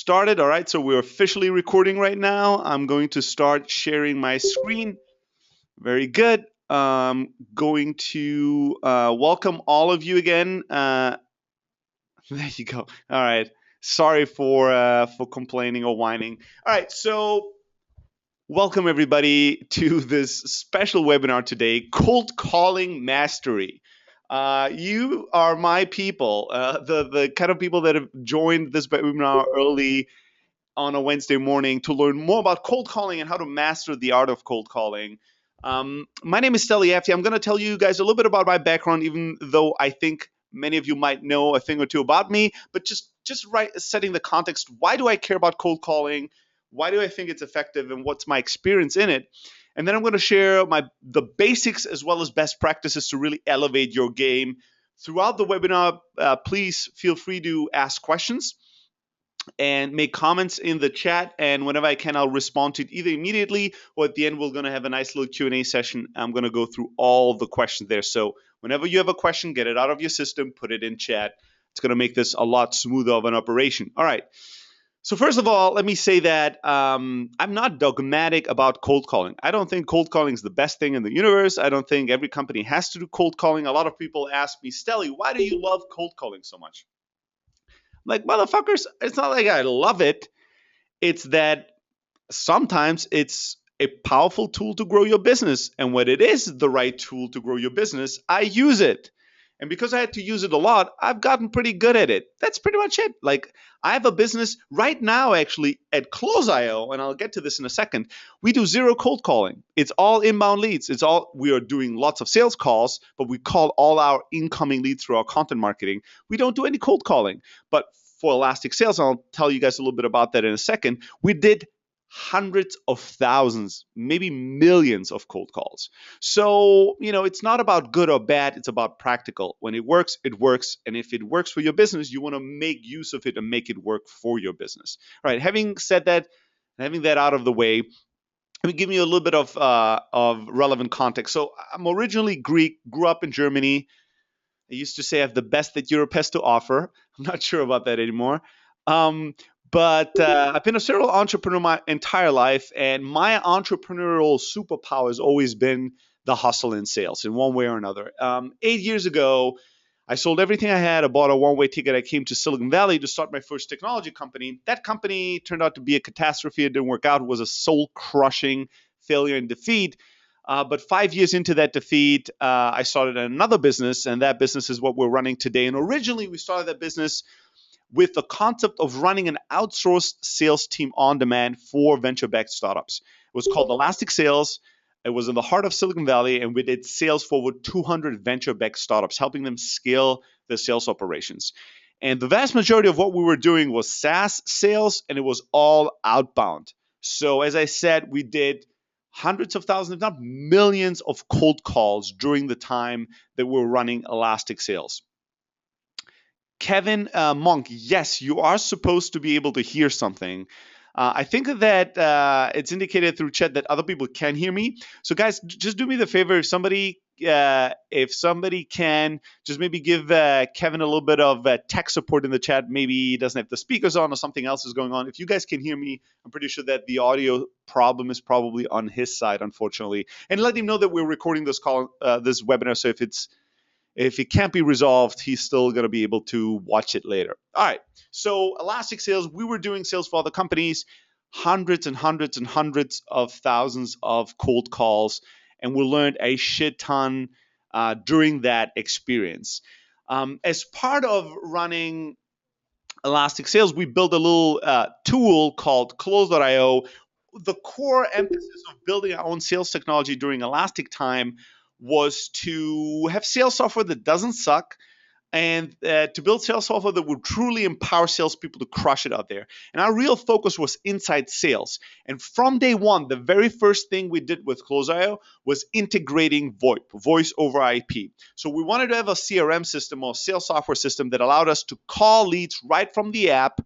started. All right, so we're officially recording right now. I'm going to start sharing my screen. Very good. Going to welcome all of you again. There you go. All right. Sorry for complaining or whining. All right, so welcome everybody to this special webinar today, Cold Calling Mastery. You are my people, the kind of people that have joined this webinar early on a Wednesday morning to learn more about cold calling and how to master the art of cold calling. My name is Steli Afti. I'm going to tell you guys a little bit about my background, even though I think many of you might know a thing or two about me, but just right setting the context. Why do I care about cold calling? Why do I think it's effective, and what's my experience in it? And then I'm going to share the basics as well as best practices to really elevate your game. Throughout the webinar, please feel free to ask questions and make comments in the chat, and whenever I can, I'll respond to it either immediately or at the end. We're going to have a nice little Q&A session. I'm going to go through all the questions there. So whenever you have a question, get it out of your system, put it in chat. It's going to make this a lot smoother of an operation. All right. So first of all, let me say that I'm not dogmatic about cold calling. I don't think cold calling is the best thing in the universe. I don't think every company has to do cold calling. A lot of people ask me, Steli, why do you love cold calling so much? Like, motherfuckers, it's not like I love it. It's that sometimes it's a powerful tool to grow your business. And when it is the right tool to grow your business, I use it. And because I had to use it a lot, I've gotten pretty good at it. That's pretty much it. Like, I have a business right now, actually, at Close.io, and I'll get to this in a second. We do zero cold calling. It's all inbound leads. We are doing lots of sales calls, but we call all our incoming leads through our content marketing. We don't do any cold calling. But for Elastic Sales, and I'll tell you guys a little bit about that in a second, we did hundreds of thousands, maybe millions of cold calls. So, it's not about good or bad. It's about practical. When it works, it works. And if it works for your business, you want to make use of it and make it work for your business. All right. Having said that, having that out of the way, let me give you a little bit of relevant context. So I'm originally Greek, grew up in Germany. I used to say I have the best that Europe has to offer. I'm not sure about that anymore. But I've been a serial entrepreneur my entire life, and my entrepreneurial superpower has always been the hustle in sales in one way or another. 8 years ago, I sold everything I had. I bought a one-way ticket. I came to Silicon Valley to start my first technology company. That company turned out to be a catastrophe. It didn't work out. It was a soul-crushing failure and defeat. But 5 years into that defeat, I started another business, and that business is what we're running today. And originally, we started that business with the concept of running an outsourced sales team on demand for venture-backed startups. It was called Elastic Sales. It was in the heart of Silicon Valley, and we did sales for over 200 venture-backed startups, helping them scale their sales operations. And the vast majority of what we were doing was SaaS sales, and it was all outbound. So as I said, we did hundreds of thousands, if not millions of cold calls during the time that we were running Elastic Sales. Kevin Monk, yes, you are supposed to be able to hear something. I think that it's indicated through chat that other people can hear me. So guys, just do me the favor. If somebody can just maybe give Kevin a little bit of tech support in the chat. Maybe he doesn't have the speakers on or something else is going on. If you guys can hear me, I'm pretty sure that the audio problem is probably on his side, unfortunately. And let him know that we're recording this webinar. So if it can't be resolved, he's still going to be able to watch it later. All right. So Elastic Sales, we were doing sales for other companies, hundreds and hundreds and hundreds of thousands of cold calls, and we learned a shit ton during that experience. As part of running Elastic Sales, we built a little tool called Close.io. The core emphasis of building our own sales technology during Elastic time was to have sales software that doesn't suck, and to build sales software that would truly empower salespeople to crush it out there. And our real focus was inside sales. And from day one, the very first thing we did with Close.io was integrating VoIP, voice over IP. So we wanted to have a CRM system or sales software system that allowed us to call leads right from the app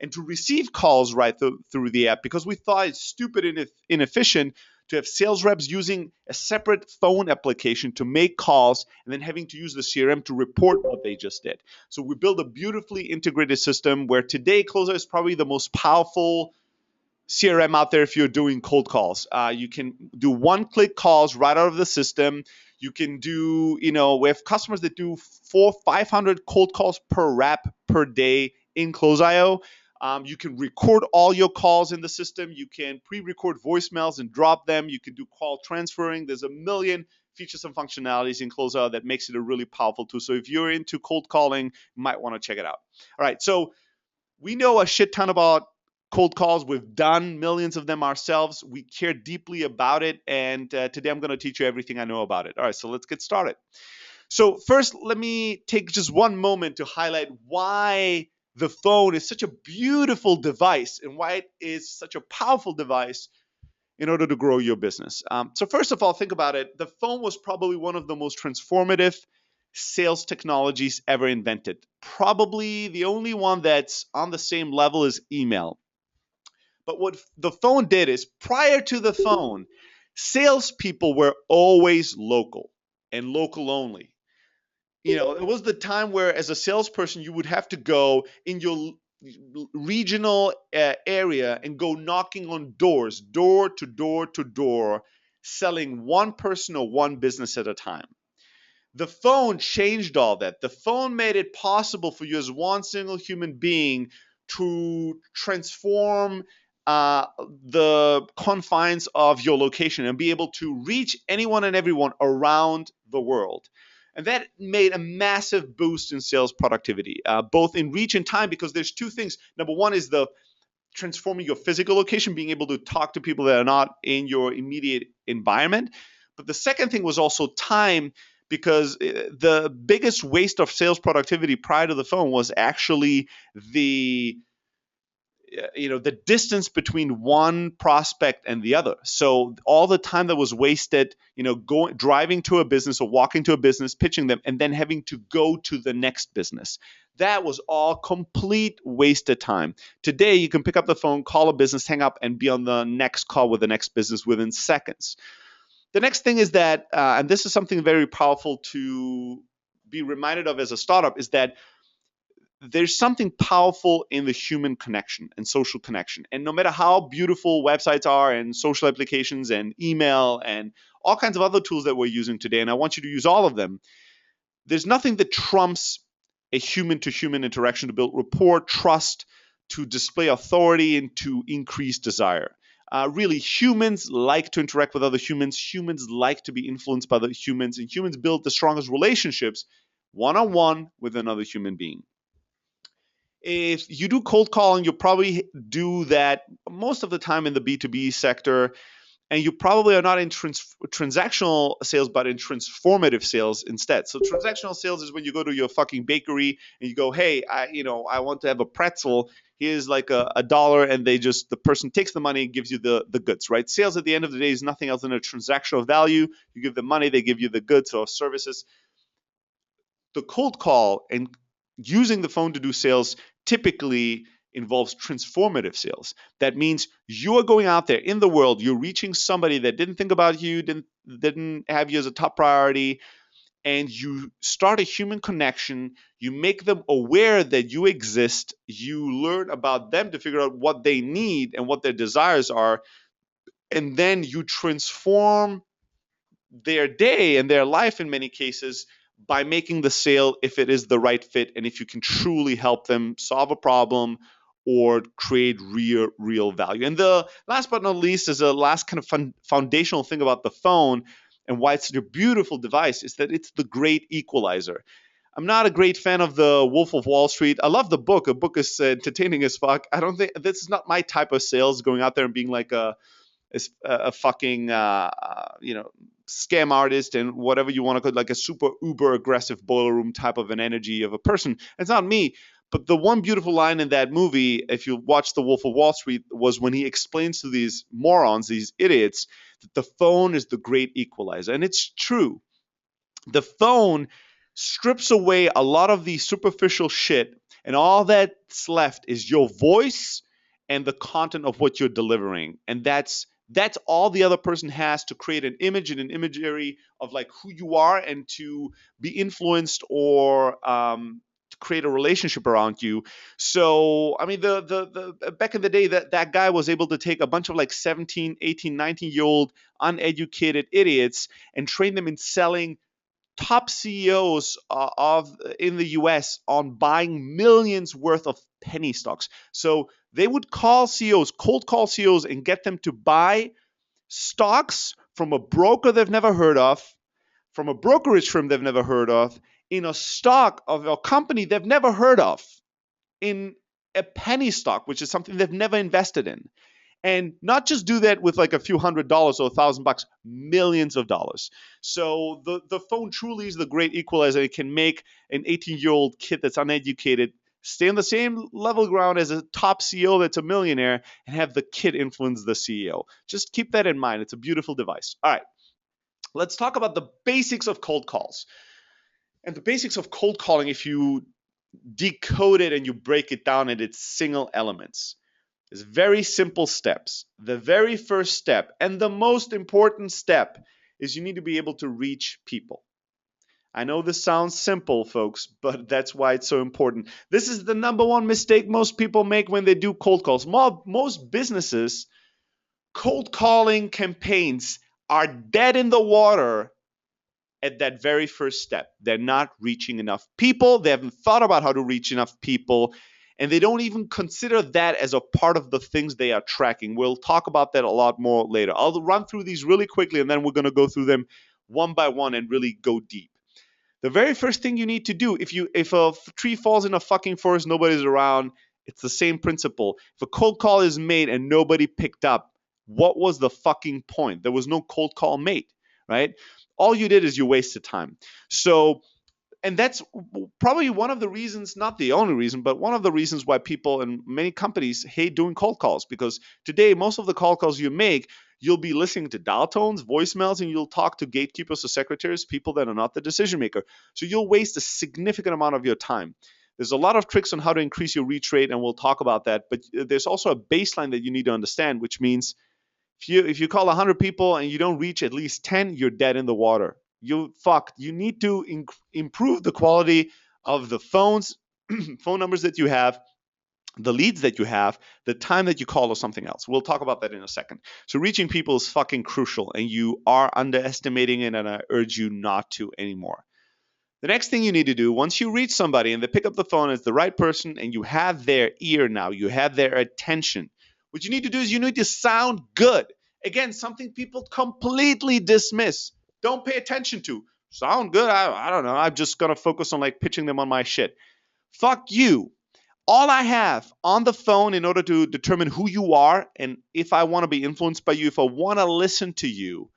and to receive calls right through the app, because we thought it's stupid and inefficient to have sales reps using a separate phone application to make calls and then having to use the CRM to report what they just did. So we build a beautifully integrated system where today Closer is probably the most powerful CRM out there if you're doing cold calls. You can do one-click calls right out of the system. You can do, we have customers that do 500 cold calls per rep per day in Close.io. You can record all your calls in the system. You can pre-record voicemails and drop them. You can do call transferring. There's a million features and functionalities in Close.io that makes it a really powerful tool. So if you're into cold calling, you might want to check it out. All right, so we know a shit ton about cold calls. We've done millions of them ourselves. We care deeply about it. And today I'm going to teach you everything I know about it. All right, so let's get started. So first, let me take just one moment to highlight why the phone is such a beautiful device and why it is such a powerful device in order to grow your business. So first of all, think about it. The phone was probably one of the most transformative sales technologies ever invented. Probably the only one that's on the same level as email. But what the phone did is, prior to the phone, salespeople were always local and local only. It was the time where, as a salesperson, you would have to go in your regional area and go knocking on doors, door to door to door, selling one person or one business at a time. The phone changed all that. The phone made it possible for you as one single human being to transform the confines of your location and be able to reach anyone and everyone around the world. And that made a massive boost in sales productivity, both in reach and time, because there's two things. Number one is the transforming your physical location, being able to talk to people that are not in your immediate environment. But the second thing was also time, because the biggest waste of sales productivity prior to the phone was actually the distance between one prospect and the other. So all the time that was wasted, driving to a business or walking to a business, pitching them, and then having to go to the next business. That was all complete wasted time. Today, you can pick up the phone, call a business, hang up, and be on the next call with the next business within seconds. The next thing is that, and this is something very powerful to be reminded of as a startup, is that there's something powerful in the human connection and social connection. And no matter how beautiful websites are and social applications and email and all kinds of other tools that we're using today, and I want you to use all of them, there's nothing that trumps a human-to-human interaction to build rapport, trust, to display authority, and to increase desire. Really, humans like to interact with other humans. Humans like to be influenced by other humans, and humans build the strongest relationships one-on-one with another human being. If you do cold calling, you'll probably do that most of the time in the B2B sector, and you probably are not in transactional sales, but in transformative sales instead. So transactional sales is when you go to your fucking bakery and you go, hey, I want to have a pretzel. Here's like a dollar, and the person takes the money and gives you the goods, right? Sales at the end of the day is nothing else than a transactional value. You give them money, they give you the goods or services. The cold call and using the phone to do sales typically involves transformative sales. That means you are going out there in the world, you're reaching somebody that didn't think about you, didn't have you as a top priority, and you start a human connection. You make them aware that you exist. You learn about them to figure out what they need and what their desires are, and then you transform their day and their life in many cases by making the sale if it is the right fit and if you can truly help them solve a problem or create real value. And the last but not least is a last kind of foundational thing about the phone and why it's such a beautiful device is that it's the great equalizer. I'm not a great fan of the Wolf of Wall Street. I love the book. The book is entertaining as fuck. I don't think this is not my type of sales, going out there and being like a fucking scam artist and whatever you want to call it, like a super uber aggressive boiler room type of an energy of a person. It's not me. But the one beautiful line in that movie, if you watch The Wolf of Wall Street, was when he explains to these morons, these idiots, that the phone is the great equalizer. And it's true. The phone strips away a lot of the superficial shit, and all that's left is your voice and the content of what you're delivering. And that's That's all the other person has to create an image and an imagery of like who you are and to be influenced or to create a relationship around you. So I mean, the back in the day, that guy was able to take a bunch of like 17, 18, 19-year-old uneducated idiots and train them in selling top CEOs of in the US on buying millions worth of penny stocks. So they would call CEOs, cold call CEOs, and get them to buy stocks from a broker they've never heard of, from a brokerage firm they've never heard of, in a stock of a company they've never heard of, in a penny stock, which is something they've never invested in. And not just do that with like a few $100s or $1,000, millions of dollars. So the phone truly is the great equalizer. It can make an 18-year-old kid that's uneducated stay on the same level ground as a top CEO that's a millionaire and have the kid influence the CEO. Just keep that in mind. It's a beautiful device. All right, let's talk about the basics of cold calls. And the basics of cold calling, if you decode it and you break it down into its single elements, is very simple steps. The very first step and the most important step is you need to be able to reach people. I know this sounds simple, folks, but that's why it's so important. This is the number one mistake most people make when they do cold calls. Most businesses, cold calling campaigns are dead in the water at that very first step. They're not reaching enough people. They haven't thought about how to reach enough people. And they don't even consider that as a part of the things they are tracking. We'll talk about that a lot more later. I'll run through these really quickly, and then we're going to go through them one by one and really go deep. The very first thing you need to do, if a tree falls in a fucking forest, nobody's around, it's the same principle. If a cold call is made and nobody picked up, what was the fucking point? There was no cold call made, right? All you did is you wasted time. So, and that's probably one of the reasons, not the only reason, but one of the reasons why people in many companies hate doing cold calls. Because today, most of the cold calls you make, you'll be listening to dial tones, voicemails, and you'll talk to gatekeepers or secretaries, people that are not the decision maker. So you'll waste a significant amount of your time. There's a lot of tricks on how to increase your reach rate, and we'll talk about that. But there's also a baseline that you need to understand, which means if you call 100 people and you don't reach at least 10, you're dead in the water. You fucked. You need to improve the quality of the phone numbers that you have, the leads that you have, the time that you call, or something else. We'll talk about that in a second. So reaching people is fucking crucial, and you are underestimating it, and I urge you not to anymore. The next thing you need to do, once you reach somebody and they pick up the phone, it's the right person, and you have their ear now, you have their attention. What you need to do is you need to sound good. Again, something people completely dismiss. Don't pay attention to. Sound good? I don't know. I'm just going to focus on like pitching them on my shit. Fuck you. All I have on the phone in order to determine who you are and if I want to be influenced by you, if I want to listen to you,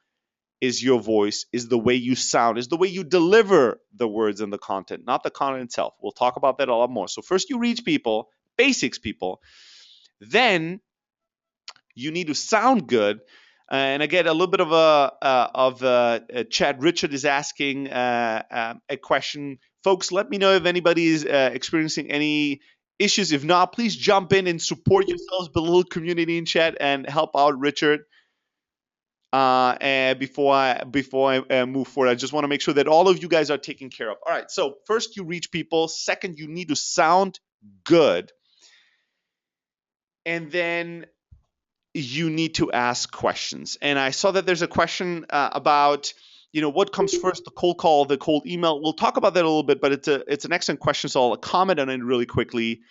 is your voice, is the way you sound, is the way you deliver the words and the content, not the content itself. We'll talk about that a lot more. So first you reach people, basics people. Then you need to sound good. And again, a little bit of a chat. Richard is asking a question. Folks, let me know if anybody is experiencing any issues. If not, please jump in and support yourselves, build a little community in chat, and help out Richard. And before I move forward, I just want to make sure that all of you guys are taken care of. All right. So first, you reach people. Second, you need to sound good, and then you need to ask questions. And I saw that there's a question about, what comes first, the cold call, the cold email. We'll talk about that a little bit, but it's an excellent question, so I'll comment on it really quickly.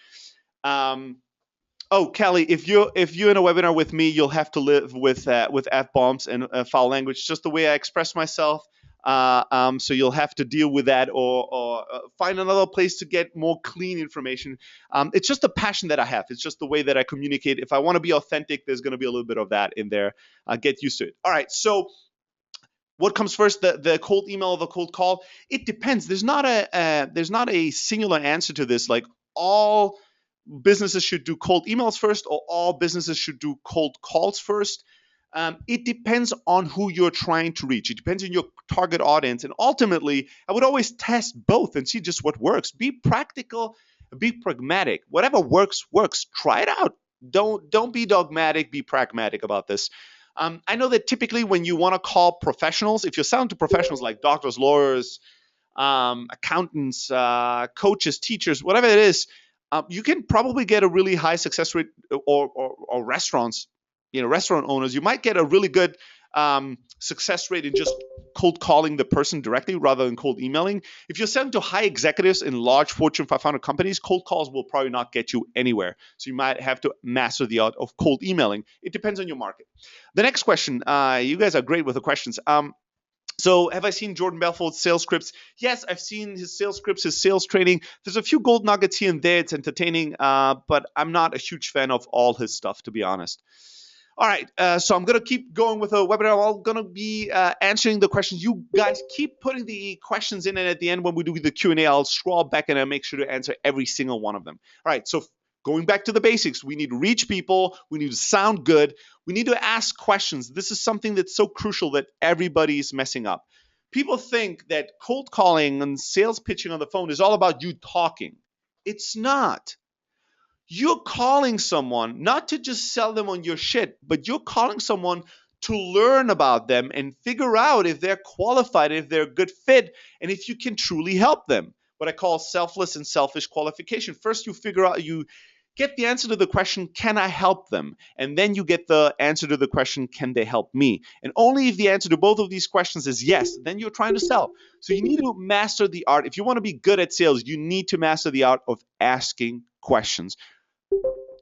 Kelly, if you're in a webinar with me, you'll have to live with F-bombs and foul language, just the way I express myself. So you'll have to deal with that or find another place to get more clean information. It's just a passion that I have. It's just the way that I communicate. If I want to be authentic, there's going to be a little bit of that in there. Get used to it. All right. So what comes first, the cold email or the cold call? It depends. There's not a singular answer to this. Like all businesses should do cold emails first, or all businesses should do cold calls first. It depends on who you're trying to reach. It depends on your target audience. And ultimately, I would always test both and see just what works. Be practical, be pragmatic. Whatever works, works. Try it out. Don't be dogmatic, be pragmatic about this. I know that typically when you want to call professionals, if you're selling to professionals like doctors, lawyers, accountants, coaches, teachers, whatever it is, you can probably get a really high success rate, or restaurants, restaurant owners, you might get a really good success rate in just cold calling the person directly rather than cold emailing. If you're selling to high executives in large Fortune 500 companies, cold calls will probably not get you anywhere. So you might have to master the art of cold emailing. It depends on your market. The next question, you guys are great with the questions. So have I seen Jordan Belfort's sales scripts? Yes, I've seen his sales scripts, his sales training. There's a few gold nuggets here and there. It's entertaining, but I'm not a huge fan of all his stuff, to be honest. All right, so I'm going to keep going with the webinar. I'm going to be answering the questions. You guys keep putting the questions in, and at the end when we do the Q&A, I'll scroll back and I'll make sure to answer every single one of them. All right, so going back to the basics, we need to reach people. We need to sound good. We need to ask questions. This is something that's so crucial that everybody's messing up. People think that cold calling and sales pitching on the phone is all about you talking. It's not. You're calling someone not to just sell them on your shit, but you're calling someone to learn about them and figure out if they're qualified, if they're a good fit, and if you can truly help them. What I call selfless and selfish qualification. First, you figure out, you get the answer to the question, can I help them? And then you get the answer to the question, can they help me? And only if the answer to both of these questions is yes, then you're trying to sell. So you need to master the art. If you want to be good at sales, you need to master the art of asking questions.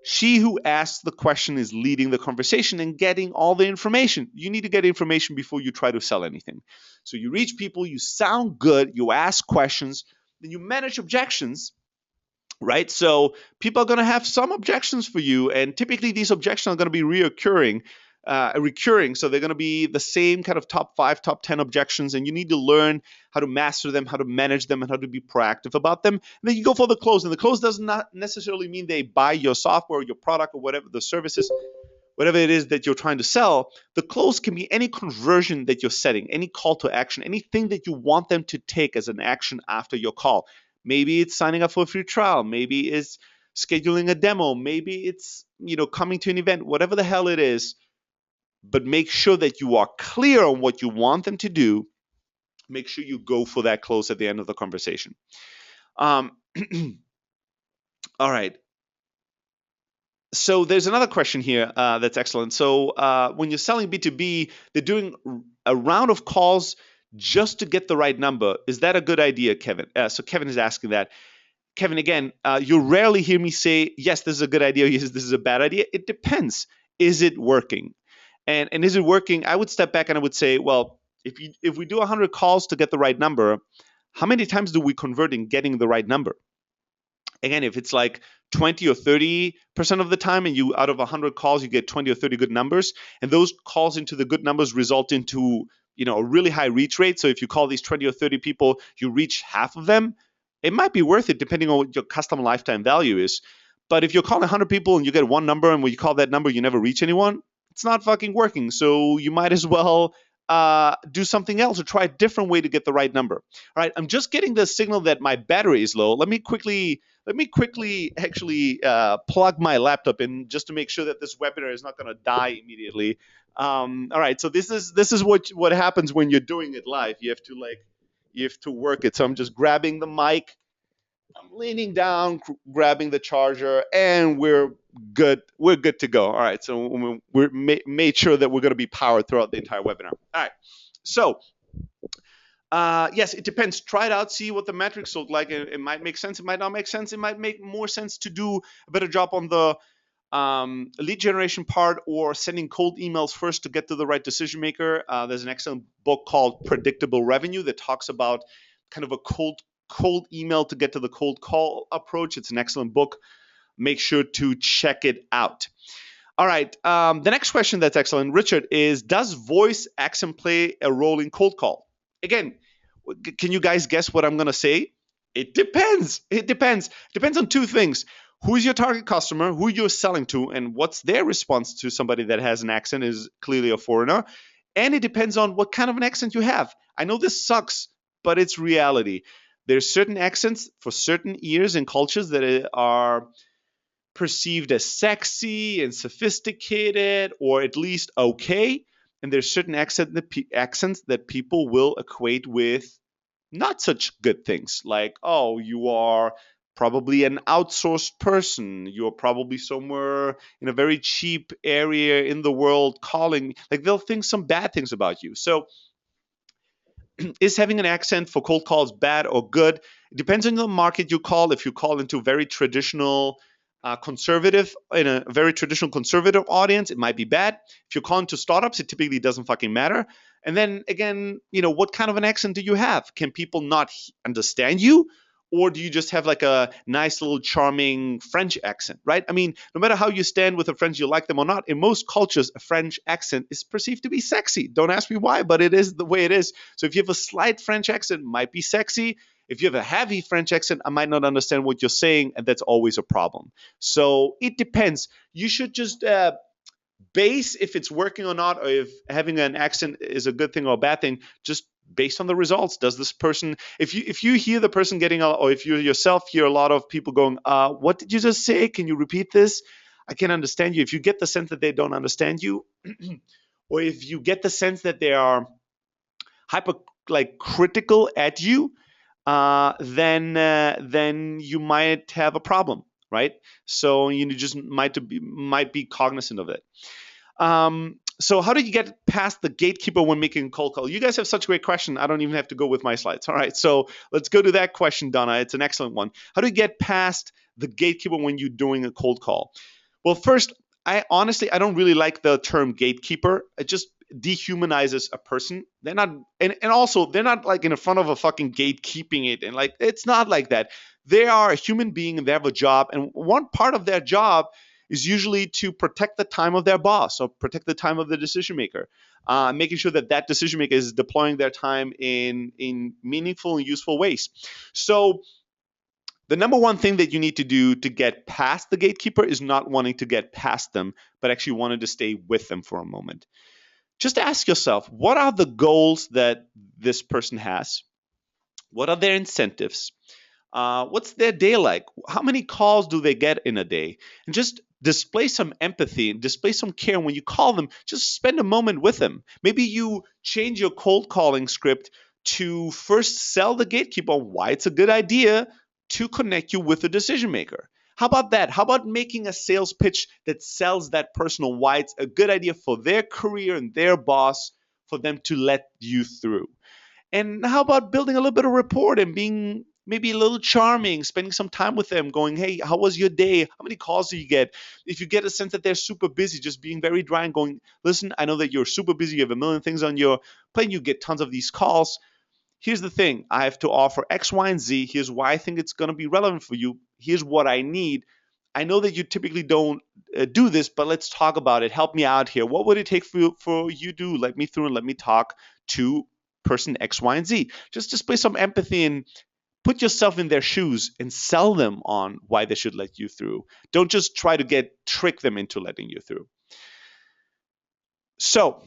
She who asks the question is leading the conversation and getting all the information. You need to get information before you try to sell anything. So you reach people, you sound good, you ask questions, then you manage objections. Right? So people are going to have some objections for you, and typically these objections are going to be recurring. So they're going to be the same kind of top 5, top 10 objections, and you need to learn how to master them, how to manage them, and how to be proactive about them. And then you go for the close, and the close does not necessarily mean they buy your software, or your product, or whatever the services, whatever it is that you're trying to sell. The close can be any conversion that you're setting, any call to action, anything that you want them to take as an action after your call. Maybe it's signing up for a free trial. Maybe it's scheduling a demo. Maybe it's, coming to an event, whatever the hell it is. But make sure that you are clear on what you want them to do. Make sure you go for that close at the end of the conversation. All right. So there's another question here that's excellent. So when you're selling B2B, they're doing a round of calls just to get the right number. Is that a good idea, Kevin? So Kevin is asking that. Kevin, again, you rarely hear me say, yes, this is a good idea, yes, this is a bad idea. It depends. Is it working? And is it working? I would step back and I would say, well, if we do 100 calls to get the right number, how many times do we convert in getting the right number? Again, if it's like 20 or 30% of the time, and you out of 100 calls, you get 20 or 30 good numbers, and those calls into the good numbers result into a really high reach rate. So if you call these 20 or 30 people, you reach half of them, it might be worth it depending on what your customer lifetime value is. But if you're calling 100 people and you get one number, and when you call that number, you never reach anyone, it's not fucking working. So you might as well do something else or try a different way to get the right number. All right, I'm just getting the signal that my battery is low. Let me quickly actually plug my laptop in just to make sure that this webinar is not going to die immediately. All right, so this is what happens when you're doing it live. You have to work it. So I'm just grabbing the mic, I'm leaning down, grabbing the charger, and we're good. We're good to go. All right, so we're made sure that we're going to be powered throughout the entire webinar. All right, so yes, it depends. Try it out, see what the metrics look like. It might make sense. It might not make sense. It might make more sense to do a better job on the lead generation part, or sending cold emails first to get to the right decision maker. There's an excellent book called Predictable Revenue that talks about kind of a cold email to get to the cold call approach. It's an excellent book. Make sure to check it out. All right. The next question that's excellent, Richard, is does voice accent play a role in cold call? Again, can you guys guess what I'm going to say? It depends. It depends. Depends on two things. Who's your target customer, who you're selling to, and what's their response to somebody that has an accent, is clearly a foreigner. And it depends on what kind of an accent you have. I know this sucks, but it's reality. There's certain accents for certain ears and cultures that are perceived as sexy and sophisticated, or at least okay. And there's certain accents that people will equate with not such good things, like, oh, you are probably an outsourced person, you're probably somewhere in a very cheap area in the world calling, like they'll think some bad things about you. So is having an accent for cold calls bad or good? It depends on the market you call. If you call into very traditional conservative, in a very traditional conservative audience, it might be bad. If you call into startups, it typically doesn't fucking matter. And then again, what kind of an accent do you have? Can people not understand you? Or do you just have like a nice little charming French accent, right? I mean, no matter how you stand with a French, you like them or not, in most cultures, a French accent is perceived to be sexy. Don't ask me why, but it is the way it is. So if you have a slight French accent, it might be sexy. If you have a heavy French accent, I might not understand what you're saying, and that's always a problem. So it depends. You should just base if it's working or not, or if having an accent is a good thing or a bad thing, just based on the results. Does this person, if you hear the person getting, or if you yourself hear a lot of people going, what did you just say? Can you repeat this? I can't understand you. If you get the sense that they don't understand you, or if you get the sense that they are hyper like critical at you, then you might have a problem, right? So you just might be cognizant of it. So how do you get past the gatekeeper when making a cold call? You guys have such a great question. I don't even have to go with my slides. All right, so let's go to that question, Donna. It's an excellent one. How do you get past the gatekeeper when you're doing a cold call? Well, first, I don't really like the term gatekeeper. It just dehumanizes a person. They're not, and also they're not like in front of a fucking gate keeping it, and like it's not like that. They are a human being and they have a job, and one part of their job is usually to protect the time of their boss or protect the time of the decision maker, making sure that that decision maker is deploying their time in meaningful and useful ways. So the number one thing that you need to do to get past the gatekeeper is not wanting to get past them, but actually wanting to stay with them for a moment. Just ask yourself, what are the goals that this person has? What are their incentives? What's their day like? How many calls do they get in a day? And just display some empathy, display some care. When you call them, just spend a moment with them. Maybe you change your cold calling script to first sell the gatekeeper why it's a good idea to connect you with the decision maker. How about that? How about making a sales pitch that sells that person on why it's a good idea for their career and their boss for them to let you through? And how about building a little bit of rapport and being maybe a little charming, spending some time with them, going, hey, how was your day? How many calls do you get? If you get a sense that they're super busy, just being very dry and going, listen, I know that you're super busy. You have a million things on your plate. You get tons of these calls. Here's the thing. I have to offer X, Y, and Z. Here's why I think it's going to be relevant for you. Here's what I need. I know that you typically don't do this, but let's talk about it. Help me out here. What would it take for you to let me through and let me talk to person X, Y, and Z? Just display some empathy and put yourself in their shoes and sell them on why they should let you through. Don't just try to trick them into letting you through. So,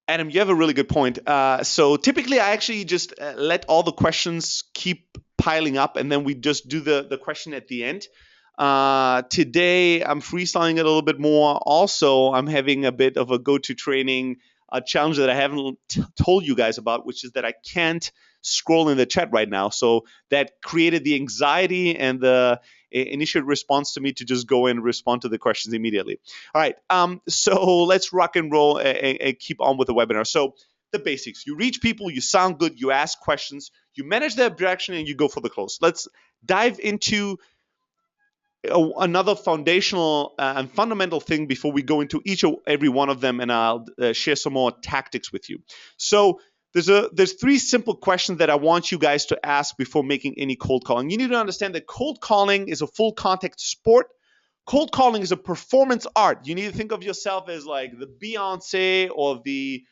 Adam, you have a really good point. So typically I actually just let all the questions keep piling up, and then we just do the question at the end. Today I'm freestyling it a little bit more. Also, I'm having a bit of a go-to training challenge that I haven't told you guys about, which is that I can't scroll in the chat right now. So that created the anxiety and the initial response to me to just go and respond to the questions immediately. All right, so let's rock and roll and keep on with the webinar. So the basics: you reach people, you sound good, you ask questions, you manage the objection, and you go for the close. Let's dive into another foundational and fundamental thing before we go into each or every one of them, and I'll share some more tactics with you. So there's three simple questions that I want you guys to ask before making any cold calling. You need to understand that cold calling is a full contact sport. Cold calling is a performance art. You need to think of yourself as like the Beyonce or the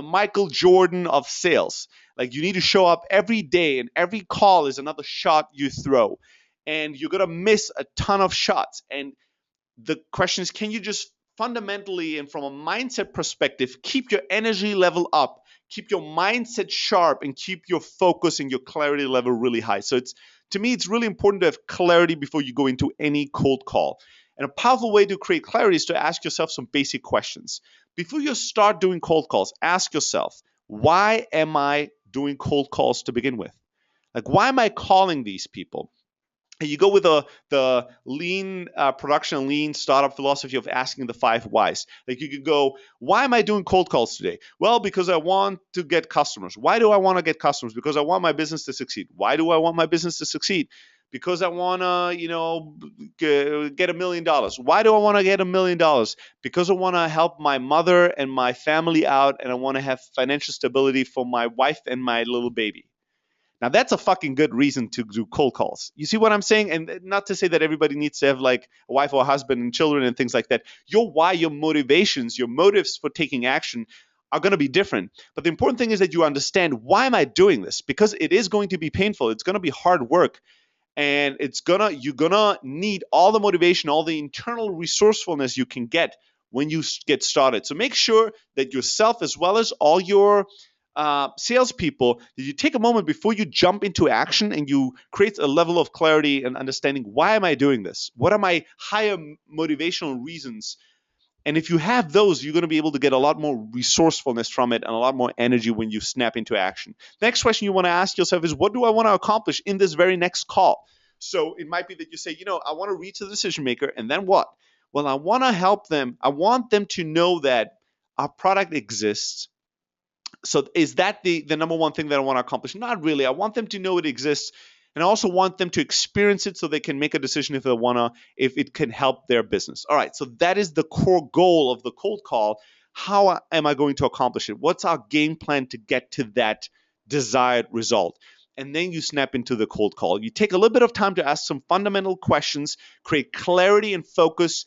Michael Jordan of sales. Like, you need to show up every day, and every call is another shot you throw. And you're going to miss a ton of shots. And the question is, can you just fundamentally and from a mindset perspective, keep your energy level up, keep your mindset sharp, and keep your focus and your clarity level really high? So it's to me, it's really important to have clarity before you go into any cold call. And a powerful way to create clarity is to ask yourself some basic questions. Before you start doing cold calls, ask yourself, why am I doing cold calls to begin with? Like, why am I calling these people? And you go with the lean production, lean startup philosophy of asking the 5 whys. Like, you could go, why am I doing cold calls today? Well, because I want to get customers. Why do I want to get customers? Because I want my business to succeed. Why do I want my business to succeed? Because I want to, get $1 million. Why do I want to get $1 million? Because I want to help my mother and my family out, and I want to have financial stability for my wife and my little baby. Now, that's a fucking good reason to do cold calls. You see what I'm saying? And not to say that everybody needs to have like a wife or a husband and children and things like that. Your why, your motivations, your motives for taking action are going to be different. But the important thing is that you understand, why am I doing this? Because it is going to be painful. It's going to be hard work. And you're gonna need all the motivation, all the internal resourcefulness you can get when you get started. So make sure that yourself, as well as all your salespeople, that you take a moment before you jump into action and you create a level of clarity and understanding, why am I doing this? What are my higher motivational reasons? And if you have those, you're going to be able to get a lot more resourcefulness from it and a lot more energy when you snap into action. The next question you want to ask yourself is, what do I want to accomplish in this very next call? So it might be that you say, I want to reach the decision maker, and then what? Well, I want to help them. I want them to know that our product exists. So is that the number one thing that I want to accomplish? Not really. I want them to know it exists. And I also want them to experience it so they can make a decision if it can help their business. All right, so that is the core goal of the cold call. How am I going to accomplish it? What's our game plan to get to that desired result? And then you snap into the cold call. You take a little bit of time to ask some fundamental questions, create clarity and focus,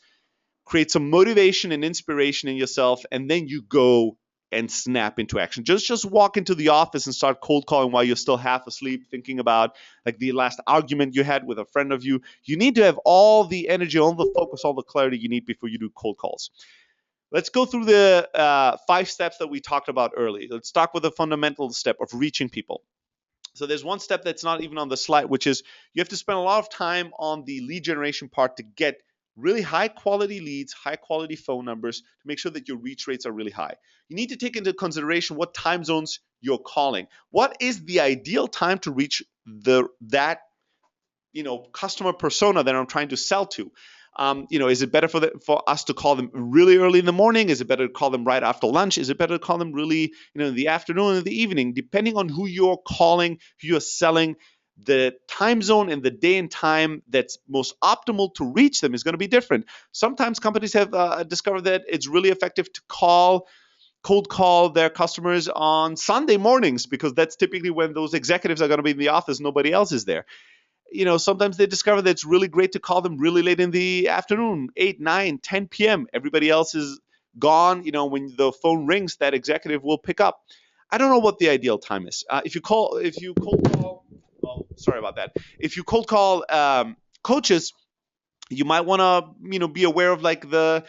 create some motivation and inspiration in yourself, and then you go and snap into action. Just walk into the office and start cold calling while you're still half asleep, thinking about like the last argument you had with a friend of you. You need to have all the energy, all the focus, all the clarity you need before you do cold calls. Let's go through the 5 steps that we talked about earlier. Let's start with the fundamental step of reaching people. So there's one step that's not even on the slide, which is you have to spend a lot of time on the lead generation part to get really high quality leads, high quality phone numbers, to make sure that your reach rates are really high. You need to take into consideration what time zones you're calling. What is the ideal time to reach that customer persona that I'm trying to sell to? Is it better for us to call them really early in the morning? Is it better to call them right after lunch? Is it better to call them really, in the afternoon or the evening? Depending on who you're calling, who you're selling, the time zone and the day and time that's most optimal to reach them is going to be different. Sometimes companies have discovered that it's really effective to cold call their customers on Sunday mornings, because that's typically when those executives are going to be in the office. Nobody else is there. Sometimes they discover that it's really great to call them really late in the afternoon, 8, 9, 10 p.m. Everybody else is gone. When the phone rings, that executive will pick up. I don't know what the ideal time is. If you cold call, sorry about that. If you cold call coaches, you might want to, be aware of like the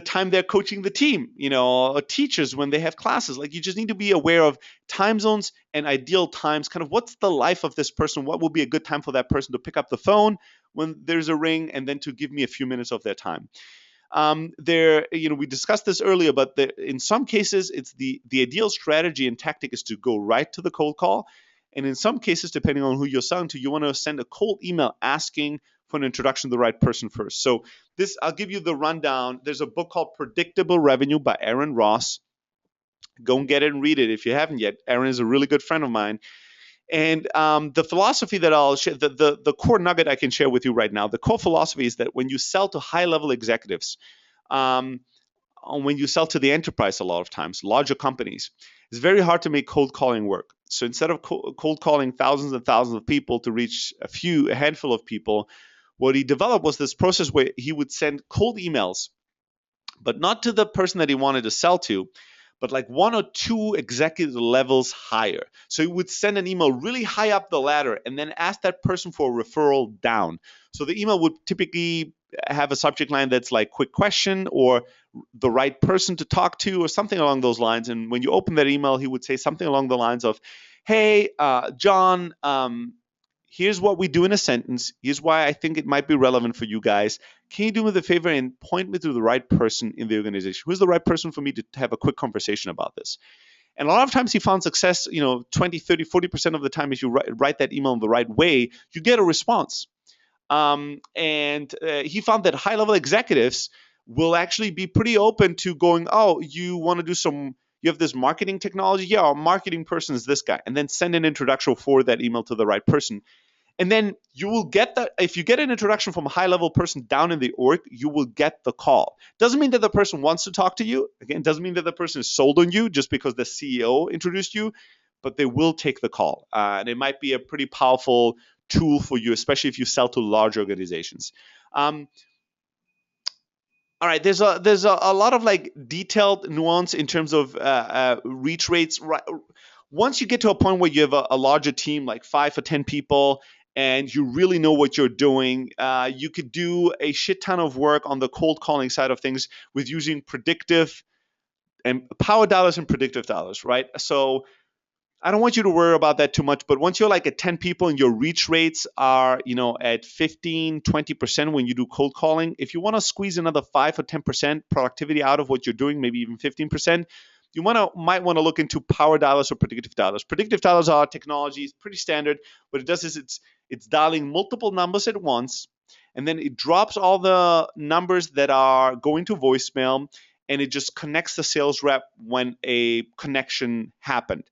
time they're coaching the team, teachers when they have classes. Like, you just need to be aware of time zones and ideal times. Kind of what's the life of this person? What will be a good time for that person to pick up the phone when there's a ring, and then to give me a few minutes of their time. We discussed this earlier, but in some cases, it's the ideal strategy and tactic is to go right to the cold call. And in some cases, depending on who you're selling to, you want to send a cold email asking for an introduction to the right person first. So I'll give you the rundown. There's a book called Predictable Revenue by Aaron Ross. Go and get it and read it if you haven't yet. Aaron is a really good friend of mine. And the philosophy that I'll share, the core nugget I can share with you right now, the core philosophy is that when you sell to high-level executives, when you sell to the enterprise, a lot of times, larger companies, it's very hard to make cold calling work. So instead of cold calling thousands and thousands of people to reach a handful of people, what he developed was this process where he would send cold emails, but not to the person that he wanted to sell to, but like 1 or 2 executive levels higher. So he would send an email really high up the ladder and then ask that person for a referral down. So the email would typically have a subject line that's like quick question or the right person to talk to or something along those lines. And when you open that email, he would say something along the lines of, hey, John, Here's what we do in a sentence. Here's why I think it might be relevant for you guys. Can you do me the favor and point me to the right person in the organization? Who's the right person for me to have a quick conversation about this? And a lot of times he found success, 20, 30, 40% of the time, if you write that email in the right way, you get a response. And he found that high-level executives will actually be pretty open to going, oh, you want to do you have this marketing technology? Yeah, our marketing person is this guy. And then send an introduction for that email to the right person. And then you will get that. If you get an introduction from a high-level person down in the org, you will get the call. Doesn't mean that the person wants to talk to you. Again, doesn't mean that the person is sold on you just because the CEO introduced you, but they will take the call. And it might be a pretty powerful tool for you, especially if you sell to large organizations. All right, there's a lot of like detailed nuance in terms of reach rates. Once you get to a point where you have a larger team, like 5 or 10 people, and you really know what you're doing, you could do a shit ton of work on the cold calling side of things with using predictive and power dollars and predictive dollars, right? So I don't want you to worry about that too much, but once you're like at 10 people and your reach rates are, at 15, 20% when you do cold calling, if you want to squeeze another 5 or 10% productivity out of what you're doing, maybe even 15%, you might want to look into power dollars or predictive dollars. Predictive dollars are technology, it's pretty standard. What it does is it's dialing multiple numbers at once, and then it drops all the numbers that are going to voicemail, and it just connects the sales rep when a connection happened.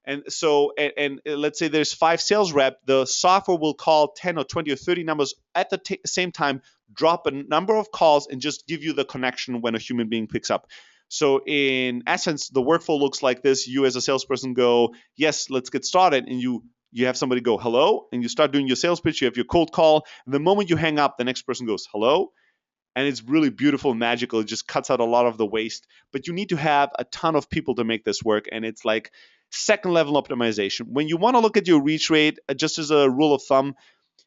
And so, and let's say there's 5 sales rep, the software will call 10 or 20 or 30 numbers at the same time, drop a number of calls, and just give you the connection when a human being picks up. So in essence, the workflow looks like this. You as a salesperson go, yes, let's get started. And you have somebody go, hello, and you start doing your sales pitch. You have your cold call. And the moment you hang up, the next person goes, hello. And it's really beautiful and magical. It just cuts out a lot of the waste. But you need to have a ton of people to make this work. And it's like second level optimization. When you want to look at your reach rate, just as a rule of thumb,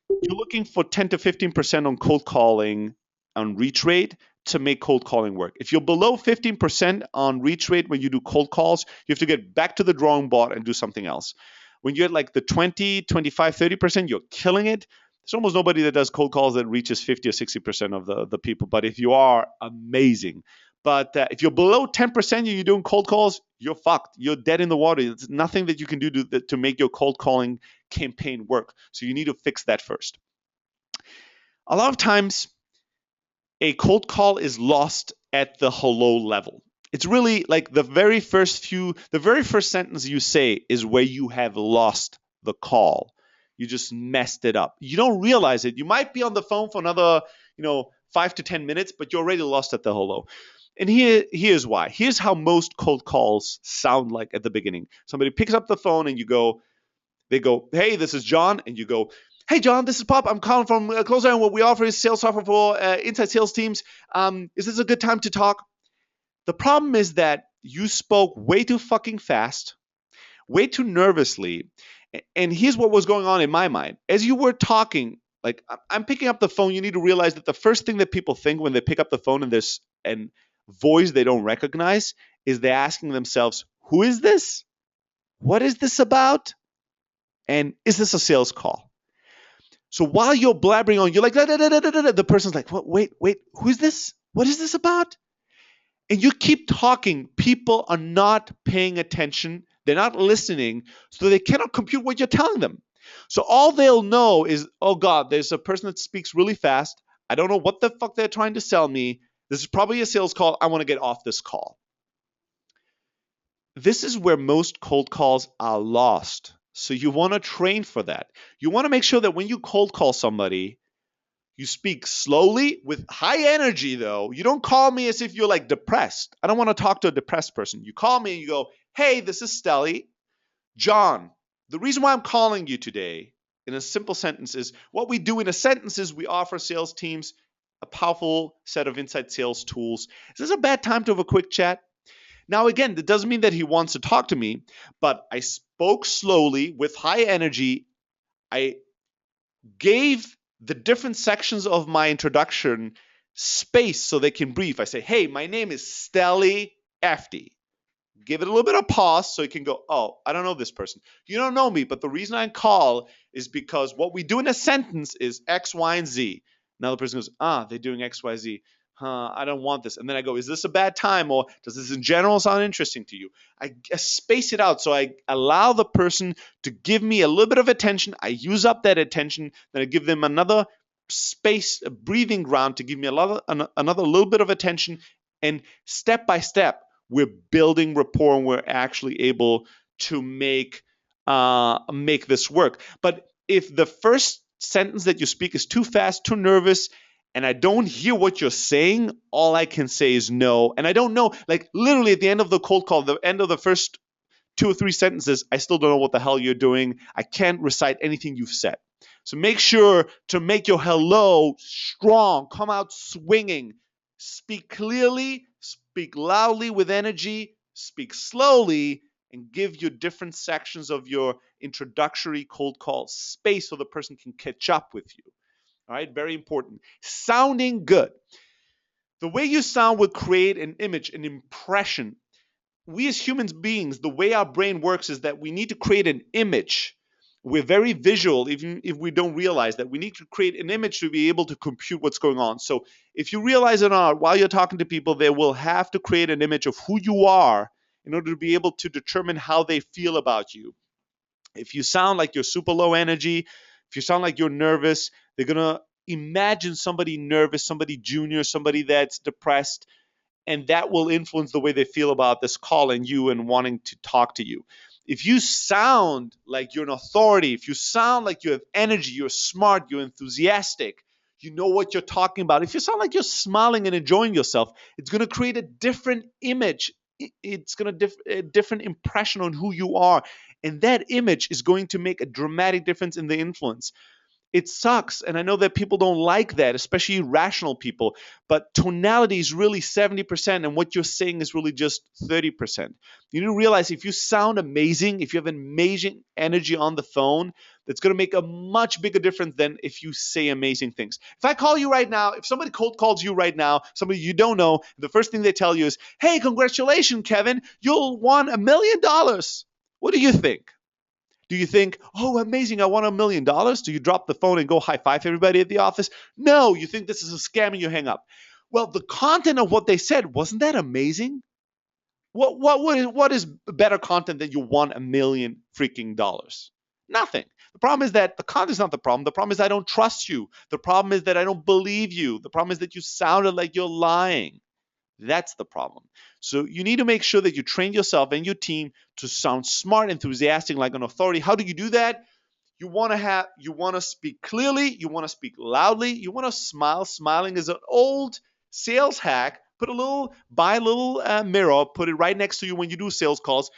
you're looking for 10 to 15% on cold calling on reach rate to make cold calling work. If you're below 15% on reach rate when you do cold calls, you have to get back to the drawing board and do something else. When you're at like the 20, 25, 30%, you're killing it. There's almost nobody that does cold calls that reaches 50 or 60% of the people. But if you are, amazing. But if you're below 10% and you're doing cold calls, you're fucked. You're dead in the water. There's nothing that you can do to make your cold calling campaign work. So you need to fix that first. A lot of times, a cold call is lost at the hello level. It's really like the very first sentence you say is where you have lost the call. You just messed it up. You don't realize it. You might be on the phone for another, 5 to 10 minutes, but you're already lost at the hello. And here's why. Here's how most cold calls sound like at the beginning. Somebody picks up the phone and they go, hey, this is John. And you go, hey, John, this is Pop. I'm calling from Closer, and what we offer is sales software for inside sales teams. Is this a good time to talk? The problem is that you spoke way too fucking fast, way too nervously. And here's what was going on in my mind. As you were talking, like I'm picking up the phone, you need to realize that the first thing that people think when they pick up the phone and there's a voice they don't recognize is they're asking themselves, who is this? What is this about? And is this a sales call? So while you're blabbering on, you're like, da, da, da, da, da, da. The person's like, what? Wait, who is this? What is this about? And you keep talking. People are not paying attention. They're not listening, so they cannot compute what you're telling them. So all they'll know is, oh God, there's a person that speaks really fast. I don't know what the fuck they're trying to sell me. This is probably a sales call. I want to get off this call. This is where most cold calls are lost. So you want to train for that. You want to make sure that when you cold call somebody, you speak slowly with high energy, though. You don't call me as if you're like depressed. I don't want to talk to a depressed person. You call me and you go, hey, this is Stelly. John, the reason why I'm calling you today in a simple sentence is what we do in a sentence is we offer sales teams a powerful set of inside sales tools. Is this a bad time to have a quick chat? Now, again, that doesn't mean that he wants to talk to me, but I spoke slowly with high energy. I gave the different sections of my introduction space so they can breathe. I say, hey, my name is Stelly FD. Give it a little bit of pause so you can go, oh, I don't know this person. You don't know me, but the reason I call is because what we do in a sentence is X, Y, and Z. Now the person goes, they're doing X, Y, Z. I don't want this. And then I go, is this a bad time, or does this in general sound interesting to you? I space it out so I allow the person to give me a little bit of attention. I use up that attention. Then I give them another space, a breathing ground to give me another little bit of attention. And step by step, we're building rapport and we're actually able to make this work. But if the first sentence that you speak is too fast, too nervous, and I don't hear what you're saying, all I can say is no. And I don't know, like literally at the end of the cold call, the end of the first 2 or 3 sentences, I still don't know what the hell you're doing. I can't recite anything you've said. So make sure to make your hello strong, come out swinging. Speak clearly, speak loudly with energy, speak slowly, and give your different sections of your introductory cold call space so the person can catch up with you. All right, very important. Sounding good. The way you sound will create an image, an impression. We as human beings, the way our brain works is that we need to create an image. We're very visual, even if we don't realize that. We need to create an image to be able to compute what's going on. So if you realize it or not, while you're talking to people, they will have to create an image of who you are in order to be able to determine how they feel about you. If you sound like you're super low energy, if you sound like you're nervous, they're going to imagine somebody nervous, somebody junior, somebody that's depressed, and that will influence the way they feel about this call and you and wanting to talk to you. If you sound like you're an authority, if you sound like you have energy, you're smart, you're enthusiastic, you know what you're talking about, if you sound like you're smiling and enjoying yourself, it's going to create a different image. It's going to a different impression on who you are. And that image is going to make a dramatic difference in the influence. It sucks, and I know that people don't like that, especially rational people, but tonality is really 70%, and what you're saying is really just 30%. You need to realize if you sound amazing, if you have amazing energy on the phone, that's going to make a much bigger difference than if you say amazing things. If I call you right now, if somebody cold calls you right now, somebody you don't know, the first thing they tell you is, hey, congratulations, Kevin, you'll won $1 million. What do you think? Do you think, oh, amazing, I won $1 million? Do you drop the phone and go high five everybody at the office? No, you think this is a scam and you hang up. Well, the content of what they said, wasn't that amazing? What is better content than you won $1 million freaking dollars? Nothing. The problem is that the content is not the problem. The problem is I don't trust you. The problem is that I don't believe you. The problem is that you sounded like you're lying. That's the problem. So you need to make sure that you train yourself and your team to sound smart, enthusiastic, like an authority. How do you do that? You want to speak clearly, you want to speak loudly, you want to smile. Smiling is an old sales hack. Buy a little mirror, put it right next to you when you do sales calls.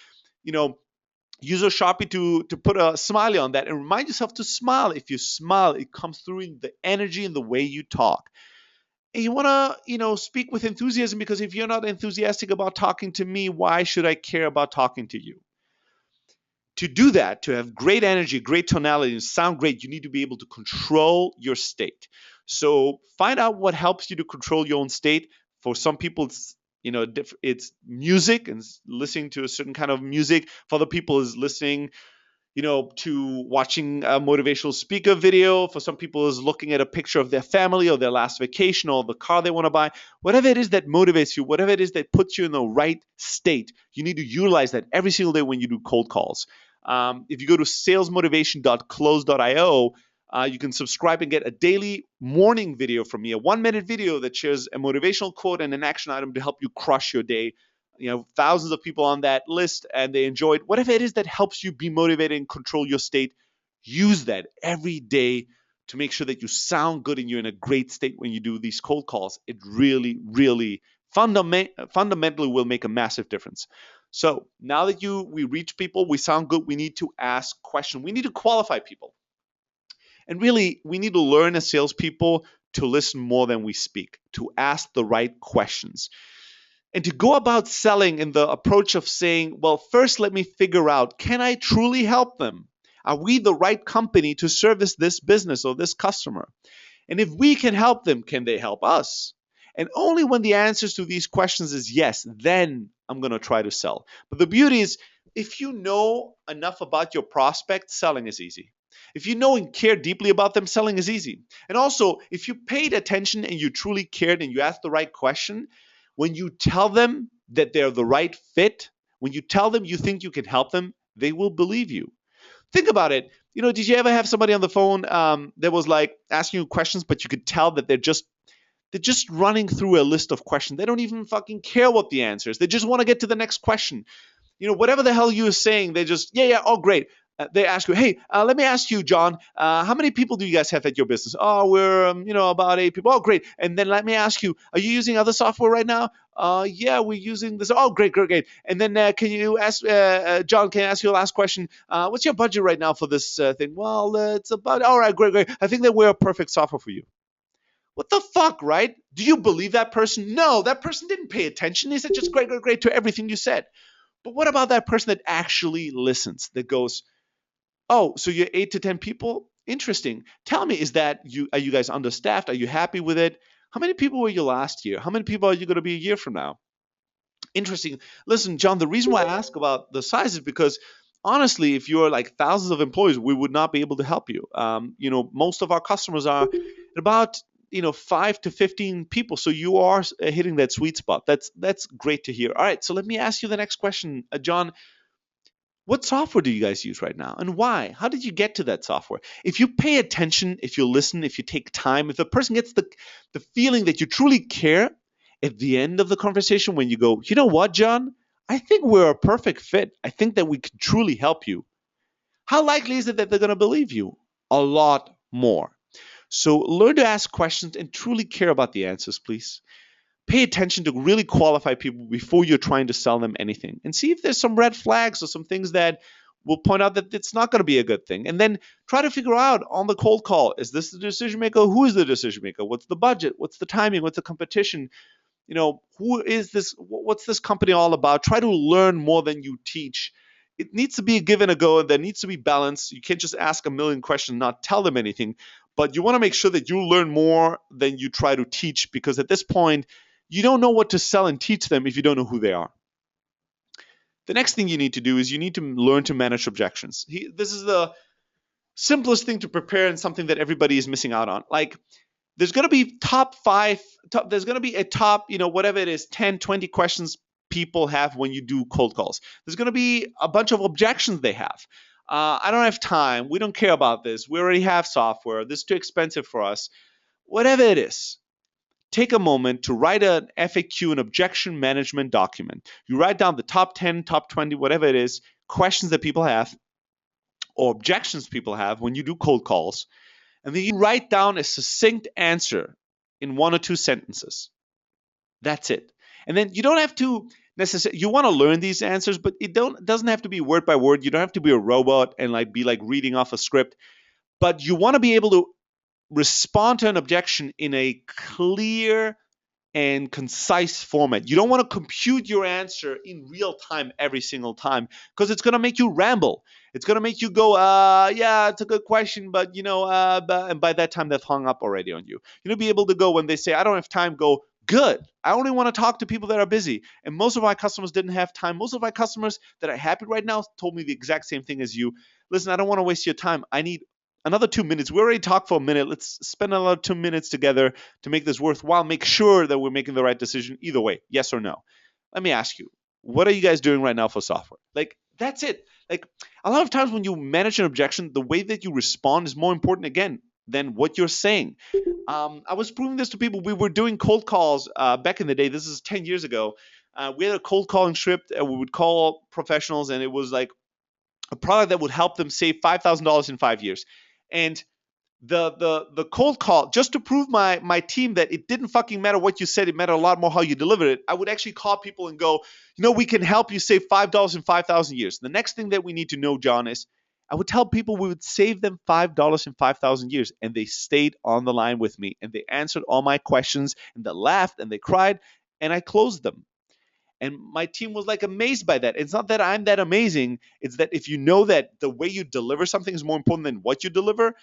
Use a Sharpie to put a smiley on that and remind yourself to smile. If you smile, it comes through in the energy and the way you talk. And you want to, speak with enthusiasm, because if you're not enthusiastic about talking to me, why should I care about talking to you? To do that, to have great energy, great tonality, and sound great, you need to be able to control your state. So find out what helps you to control your own state. For some people, it's music and listening to a certain kind of music. For other people, is listening to watching a motivational speaker video. For some people, is looking at a picture of their family or their last vacation or the car they want to buy. Whatever it is that motivates you, whatever it is that puts you in the right state, you need to utilize that every single day when you do cold calls. If you go to salesmotivation.close.io, you can subscribe and get a daily morning video from me, a 1-minute video that shares a motivational quote and an action item to help you crush your day. Thousands of people on that list, and they enjoyed. Whatever it is that helps you be motivated and control your state, use that every day to make sure that you sound good and you're in a great state when you do these cold calls. It really, really fundamentally will make a massive difference. So now that we reach people, we sound good, we need to ask questions. We need to qualify people. And really, we need to learn as salespeople to listen more than we speak, to ask the right questions. And to go about selling in the approach of saying, well, first let me figure out, can I truly help them? Are we the right company to service this business or this customer? And if we can help them, can they help us? And only when the answers to these questions is yes, then I'm going to try to sell. But the beauty is, if you know enough about your prospect, selling is easy. If you know and care deeply about them, selling is easy. And also, if you paid attention and you truly cared and you asked the right question, when you tell them that they're the right fit, when you tell them you think you can help them, they will believe you. Think about it. Did you ever have somebody on the phone that was like asking you questions, but you could tell that they're just running through a list of questions. They don't even fucking care what the answer is. They just want to get to the next question. Whatever the hell you are saying, they just, yeah, oh, great. They ask you, hey, let me ask you, John, how many people do you guys have at your business? Oh, we're, about 8 people. Oh, great. And then let me ask you, are you using other software right now? Yeah, we're using this. Oh, great, great, great. And then can you ask, John, can I ask you a last question? What's your budget right now for this thing? Well, it's about, all right, great, great. I think that we're a perfect software for you. What the fuck, right? Do you believe that person? No, that person didn't pay attention. They said just great, great, great to everything you said. But what about that person that actually listens, that goes, oh, so you're 8 to 10 people? Interesting. Tell me, are you guys understaffed? Are you happy with it? How many people were you last year? How many people are you going to be a year from now? Interesting. Listen, John, the reason why I ask about the size is because honestly, if you're like thousands of employees, we would not be able to help you. Most of our customers are about 5 to 15 people, so you are hitting that sweet spot. That's great to hear. All right, so let me ask you the next question, John. What software do you guys use right now, and why? How did you get to that software? If you pay attention, if you listen, if you take time, if the person gets the feeling that you truly care at the end of the conversation, when you go, you know what, John, I think we're a perfect fit. I think that we can truly help you. How likely is it that they're going to believe you? A lot more. So learn to ask questions and truly care about the answers, please. Pay attention to really qualify people before you're trying to sell them anything, and see if there's some red flags or some things that will point out that it's not going to be a good thing. And then try to figure out on the cold call, is this the decision maker? Who is the decision maker? What's the budget? What's the timing? What's the competition? Who is this? What's this company all about? Try to learn more than you teach. It needs to be a give and a go. There needs to be balance. You can't just ask a million questions and not tell them anything. But you want to make sure that you learn more than you try to teach, because at this point, you don't know what to sell and teach them if you don't know who they are. The next thing you need to do is you need to learn to manage objections. This is the simplest thing to prepare, and something that everybody is missing out on. Like, there's going to be there's going to be a top, whatever it is, 10, 20 questions people have when you do cold calls. There's going to be a bunch of objections they have. I don't have time. We don't care about this. We already have software. This is too expensive for us. Whatever it is, take a moment to write an FAQ, an objection management document. You write down the top 10, top 20, whatever it is, questions that people have or objections people have when you do cold calls. And then you write down a succinct answer in 1 or 2 sentences. That's it. And then you don't have to necessarily, you want to learn these answers, but it doesn't have to be word by word. You don't have to be a robot and be reading off a script. But you want to be able to respond to an objection in a clear and concise format. You don't want to compute your answer in real time every single time, because it's going to make you ramble. It's going to make you go, yeah, it's a good question, but and by that time they've hung up already on you. Be able to go, when they say, I don't have time, go, good. I only want to talk to people that are busy. And most of my customers didn't have time. Most of my customers that are happy right now told me the exact same thing as you. Listen, I don't want to waste your time. I need another 2 minutes. We already talked for a minute. Let's spend another 2 minutes together to make this worthwhile. Make sure that we're making the right decision either way, yes or no. Let me ask you, what are you guys doing right now for software? That's it. A lot of times when you manage an objection, the way that you respond is more important, again, than what you're saying. I was proving this to people. We were doing cold calls back in the day. This is 10 years ago. We had a cold calling script, and we would call professionals, and it was like a product that would help them save $5,000 in 5 years. And the cold call, just to prove my team that it didn't fucking matter what you said, it mattered a lot more how you delivered it, I would actually call people and go, we can help you save $5 in 5,000 years. The next thing that we need to know, John, is I would tell people we would save them $5 in 5,000 years. And they stayed on the line with me, and they answered all my questions, and they laughed and they cried, and I closed them. And my team was amazed by that. It's not that I'm that amazing. It's that if you know that the way you deliver something is more important than what you deliver,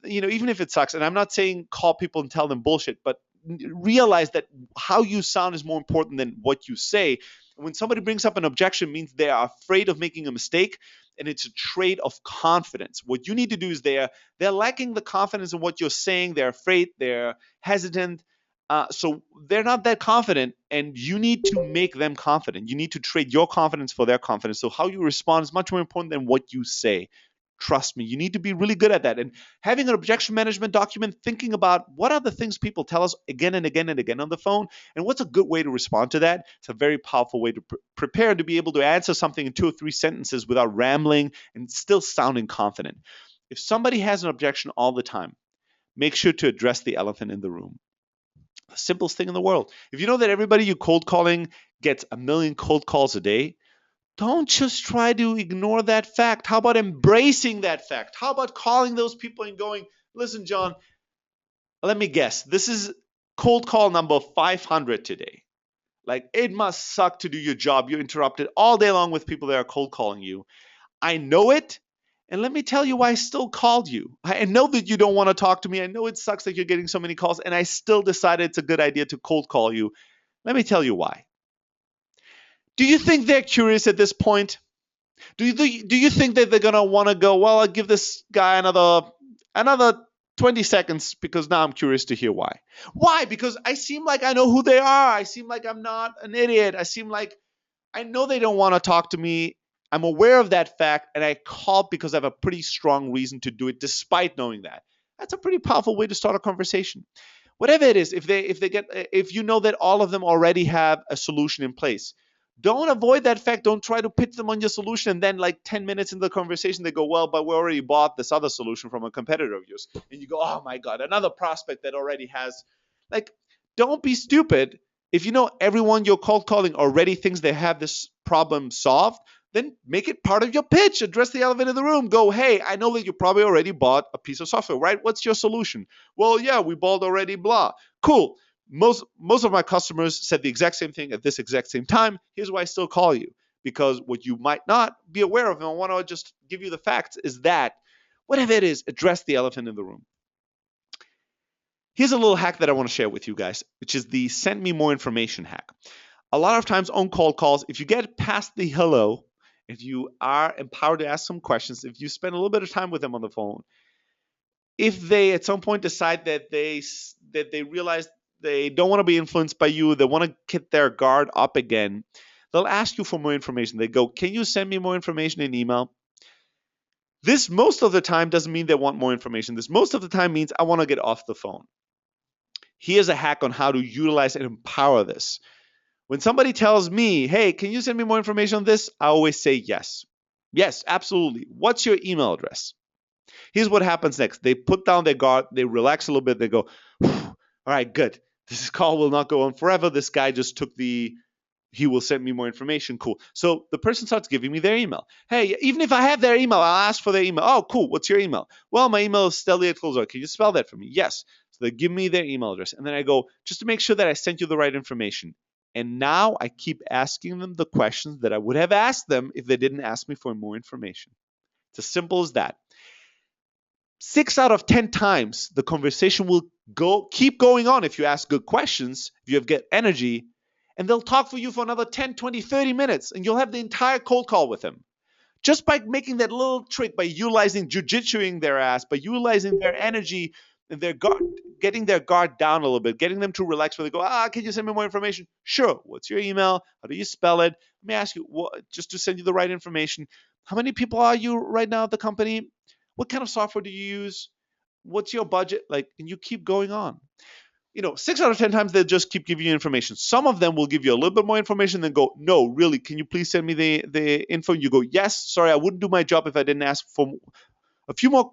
even if it sucks, and I'm not saying call people and tell them bullshit, but realize that how you sound is more important than what you say. When somebody brings up an objection, it means they are afraid of making a mistake, and it's a trait of confidence. What you need to do is they're lacking the confidence in what you're saying. They're afraid. They're hesitant. So they're not that confident, and you need to make them confident. You need to trade your confidence for their confidence. So how you respond is much more important than what you say. Trust me, you need to be really good at that. And having an objection management document, thinking about what are the things people tell us again and again and again on the phone, and what's a good way to respond to that. It's a very powerful way to prepare to be able to answer something in 2 or 3 sentences without rambling and still sounding confident. If somebody has an objection all the time, make sure to address the elephant in the room. The simplest thing in the world. If you know that everybody you cold calling gets a million cold calls a day, don't just try to ignore that fact. How about embracing that fact? How about calling those people and going, listen, John, let me guess. This is cold call number 500 today. Like, it must suck to do your job. You're interrupted all day long with people that are cold calling you. I know it. And let me tell you why I still called you. I know that you don't want to talk to me. I know it sucks that you're getting so many calls. And I still decided it's a good idea to cold call you. Let me tell you why. Do you think they're curious at this point? Do you think that they're going to want to go, well, I'll give this guy another 20 seconds because now I'm curious to hear why. Why? Because I seem like I know who they are. I seem like I'm not an idiot. I seem like I know they don't want to talk to me. I'm aware of that fact, and I called because I have a pretty strong reason to do it despite knowing that. That's a pretty powerful way to start a conversation. Whatever it is, if you know that all of them already have a solution in place, don't avoid that fact. Don't try to pitch them on your solution. And then like 10 minutes into the conversation, they go, well, but we already bought this other solution from a competitor of yours. And you go, oh my God, another prospect that already has. Like, don't be stupid. If you know everyone you're cold calling already thinks they have this problem solved, then make it part of your pitch. Address the elephant in the room. Go, hey, I know that you probably already bought a piece of software, right? What's your solution? Well, yeah, we bought already, blah. Cool. Most of my customers said the exact same thing at this exact same time. Here's why I still call you. Because what you might not be aware of, and I want to just give you the facts, is that whatever it is, address the elephant in the room. Here's a little hack that I want to share with you guys, which is the send me more information hack. A lot of times on cold calls, if you get past the hello, if you are empowered to ask some questions, if you spend a little bit of time with them on the phone, if they at some point decide that they realize they don't want to be influenced by you, they want to get their guard up again, they'll ask you for more information. They go, can you send me more information in email? This most of the time doesn't mean they want more information. This most of the time means I want to get off the phone. Here's a hack on how to utilize and empower this. When somebody tells me, hey, can you send me more information on this? I always say yes. Yes, absolutely. What's your email address? Here's what happens next. They put down their guard. They relax a little bit. They go, all right, good. This call will not go on forever. This guy just took he will send me more information. Cool. So the person starts giving me their email. Hey, even if I have their email, I'll ask for their email. Oh, cool. What's your email? Well, my email is Stelly@Closor. Can you spell that for me? Yes. So they give me their email address. And then I go, just to make sure that I sent you the right information. And now I keep asking them the questions that I would have asked them if they didn't ask me for more information. It's as simple as that. 6 out of 10 times, the conversation will keep going on if you ask good questions, if you have good energy, and they'll talk for you for another 10, 20, 30 minutes, and you'll have the entire cold call with them. Just by making that little trick, by utilizing jujitsuing their ass, by utilizing their energy and their guard, getting their guard down a little bit, getting them to relax where they go, can you send me more information? Sure. What's your email? How do you spell it? Let me ask you, just to send you the right information. How many people are you right now at the company? What kind of software do you use? What's your budget? And you keep going on. 6 out of 10 times they'll just keep giving you information. Some of them will give you a little bit more information, then go, no, really, can you please send me the info? You go, yes, sorry, I wouldn't do my job if I didn't ask for a few more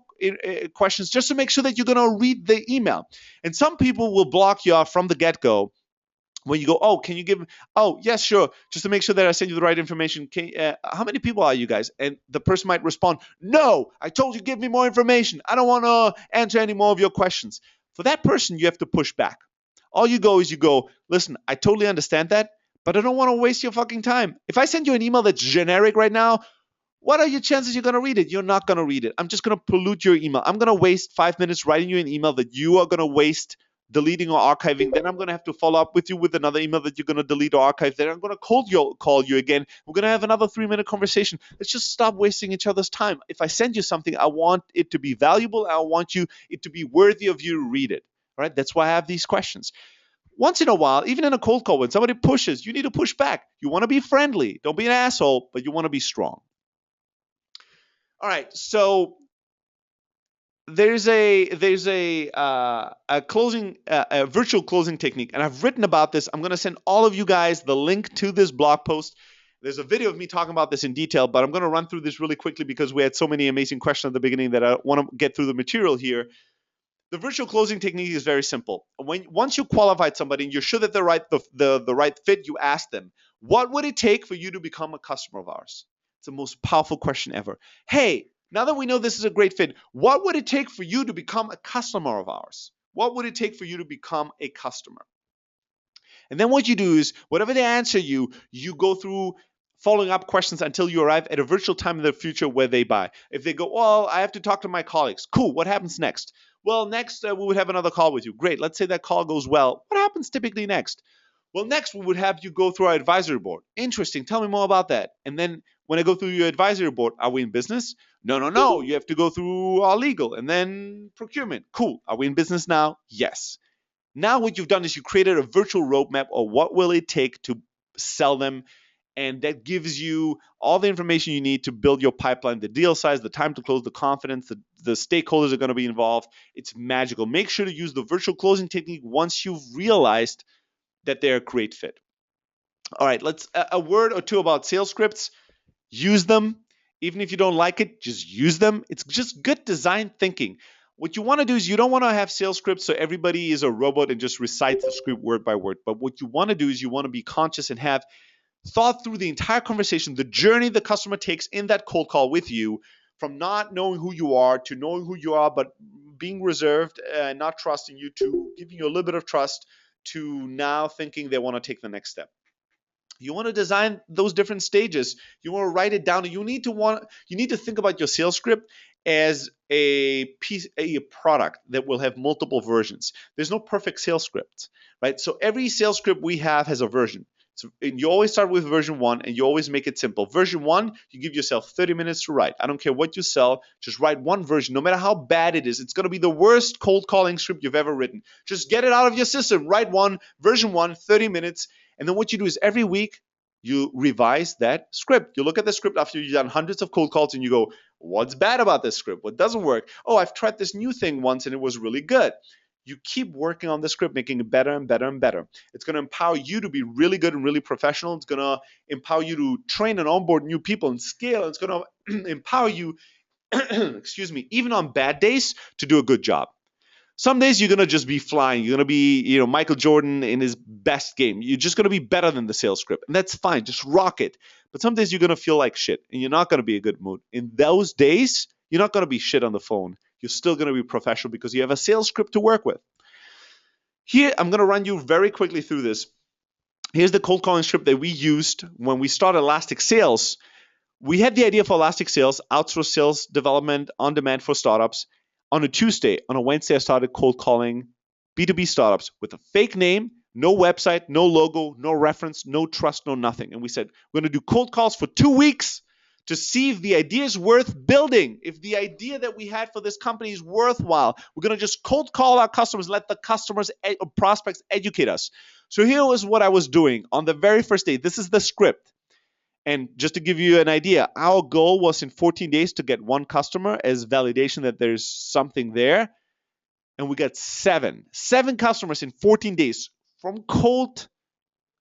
questions just to make sure that you're going to read the email. And some people will block you off from the get-go when you go, can you give, yes, sure, just to make sure that I send you the right information. How many people are you guys? And the person might respond, no, I told you give me more information. I don't want to answer any more of your questions. For that person, you have to push back. All you go, listen, I totally understand that, but I don't want to waste your fucking time. If I send you an email that's generic right now, what are your chances you're going to read it? You're not going to read it. I'm just going to pollute your email. I'm going to waste 5 minutes writing you an email that you are going to waste deleting or archiving. Then I'm going to have to follow up with you with another email that you're going to delete or archive. Then I'm going to call you again. We're going to have another 3-minute conversation. Let's just stop wasting each other's time. If I send you something, I want it to be valuable. I want it to be worthy of you to read it. All right? That's why I have these questions. Once in a while, even in a cold call, when somebody pushes, you need to push back. You want to be friendly. Don't be an asshole, but you want to be strong. All right, so there's a virtual closing technique, and I've written about this. I'm going to send all of you guys the link to this blog post. There's a video of me talking about this in detail, but I'm going to run through this really quickly because we had so many amazing questions at the beginning that I want to get through the material here. The virtual closing technique is very simple. Once you qualified somebody and you're sure that they're the right fit, you ask them, what would it take for you to become a customer of ours? It's the most powerful question ever. Hey, now that we know this is a great fit, what would it take for you to become a customer of ours? What would it take for you to become a customer? And then what you do is, whatever they answer you, you go through following up questions until you arrive at a virtual time in the future where they buy. If they go, well, I have to talk to my colleagues. Cool, what happens next? Well, next we would have another call with you. Great, let's say that call goes well. What happens typically next? Well, next we would have you go through our advisory board. Interesting, tell me more about that. And then when I go through your advisory board, are we in business? No, you have to go through our legal and then procurement. Cool, are we in business now? Yes. Now what you've done is you created a virtual roadmap of what will it take to sell them, and that gives you all the information you need to build your pipeline, the deal size, the time to close, the confidence, the stakeholders are going to be involved. It's magical. Make sure to use the virtual closing technique once you've realized that they're a great fit. All right, let's a word or two about sales scripts. Use them. Even if you don't like it, just use them. It's just good design thinking. What you want to do is you don't want to have sales scripts so everybody is a robot and just recites the script word by word. But what you want to do is you want to be conscious and have thought through the entire conversation, the journey the customer takes in that cold call with you, from not knowing who you are to knowing who you are, but being reserved and not trusting you, to giving you a little bit of trust, to now thinking they want to take the next step. You want to design those different stages. You want to write it down. You need to think about your sales script as a product that will have multiple versions. There's no perfect sales script, right? So every sales script we have has a version. So, and you always start with version 1 and you always make it simple. Version 1, you give yourself 30 minutes to write. I don't care what you sell, just write one version. No matter how bad it is, it's going to be the worst cold calling script you've ever written. Just get it out of your system. Write version 1, 30 minutes. And then what you do is every week you revise that script. You look at the script after you've done hundreds of cold calls and you go, what's bad about this script? What doesn't work? Oh, I've tried this new thing once and it was really good. You keep working on the script, making it better and better and better. It's going to empower you to be really good and really professional. It's going to empower you to train and onboard new people and scale. It's going to empower you, excuse me, even on bad days to do a good job. Some days you're going to just be flying. You're going to be, Michael Jordan in his best game. You're just going to be better than the sales script. And that's fine. Just rock it. But some days you're going to feel like shit and you're not going to be in a good mood. In those days, you're not going to be shit on the phone. You're still going to be professional because you have a sales script to work with. Here, I'm going to run you very quickly through this. Here's the cold calling script that we used when we started Elastic Sales. We had the idea for Elastic Sales, outsourced sales development on demand for startups. On a Tuesday, on a Wednesday, I started cold calling B2B startups with a fake name, no website, no logo, no reference, no trust, no nothing. And we said, we're going to do cold calls for 2 weeks to see if the idea is worth building, if the idea that we had for this company is worthwhile. We're going to just cold call our customers, let the customers or prospects educate us. So here was what I was doing on the very first day. This is the script. And just to give you an idea, our goal was in 14 days to get 1 customer as validation that there's something there. And we got 7 customers in 14 days from cold,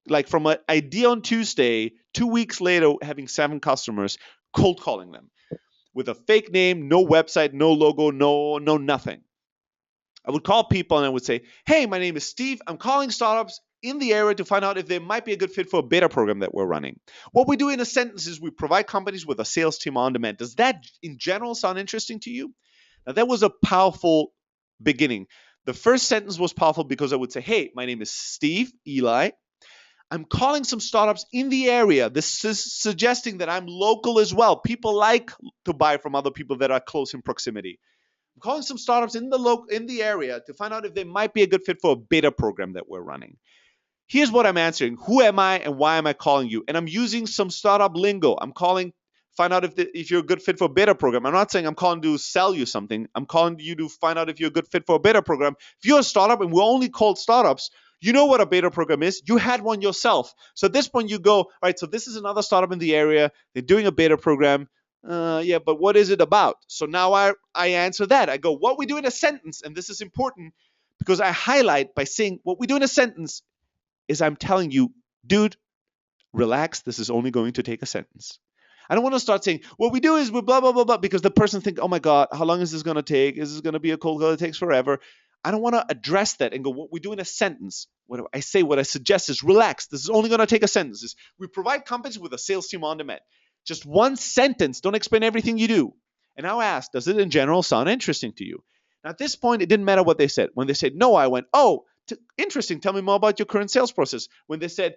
like from an idea on Tuesday, 2 weeks later, having 7 customers, cold calling them with a fake name, no website, no logo, no nothing. I would call people and I would say, hey, my name is Steve. I'm calling startups in the area to find out if they might be a good fit for a beta program that we're running. What we do in a sentence is we provide companies with a sales team on demand. Does that in general sound interesting to you? Now that was a powerful beginning. The first sentence was powerful because I would say, hey, my name is Steve, Eli. I'm calling some startups in the area. This is suggesting that I'm local as well. People like to buy from other people that are close in proximity. I'm calling some startups in the area to find out if they might be a good fit for a beta program that we're running. Here's what I'm answering. Who am I and why am I calling you? And I'm using some startup lingo. I'm calling, find out if you're a good fit for a beta program. I'm not saying I'm calling to sell you something. I'm calling you to find out if you're a good fit for a beta program. If you're a startup, and we're only called startups, you know what a beta program is. You had one yourself. So at this point you go, all right, so this is another startup in the area. They're doing a beta program. Yeah, but what is it about? So now I answer that. I go, what we do in a sentence, and this is important because I highlight by saying what we do in a sentence is I'm telling you, dude, relax. This is only going to take a sentence. I don't want to start saying, what we do is we blah, blah, blah, blah, because the person thinks, oh my God, how long is this going to take? Is this going to be a cold call that takes forever? I don't want to address that and go, what we do in a sentence. What I say, what I suggest is relax. This is only going to take a sentence. Is we provide companies with a sales team on demand. Just one sentence. Don't explain everything you do. And now I ask, does it in general sound interesting to you? Now at this point, it didn't matter what they said. When they said no, I went, oh, interesting. Tell me more about your current sales process. When they said,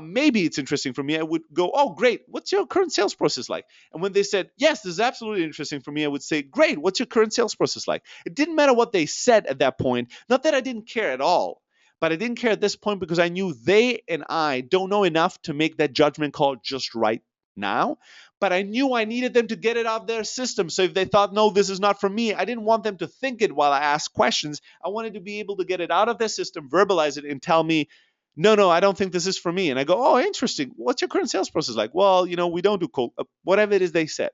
maybe it's interesting for me, I would go, oh, great. What's your current sales process like? And when they said, yes, this is absolutely interesting for me, I would say, great. What's your current sales process like? It didn't matter what they said at that point. Not that I didn't care at all, but I didn't care at this point because I knew they and I don't know enough to make that judgment call just right now. But I knew I needed them to get it out of their system. So if they thought, no, this is not for me, I didn't want them to think it while I asked questions. I wanted to be able to get it out of their system, verbalize it, and tell me, no, I don't think this is for me. And I go, oh, interesting. What's your current sales process like? Well, we don't do cold, whatever it is they said.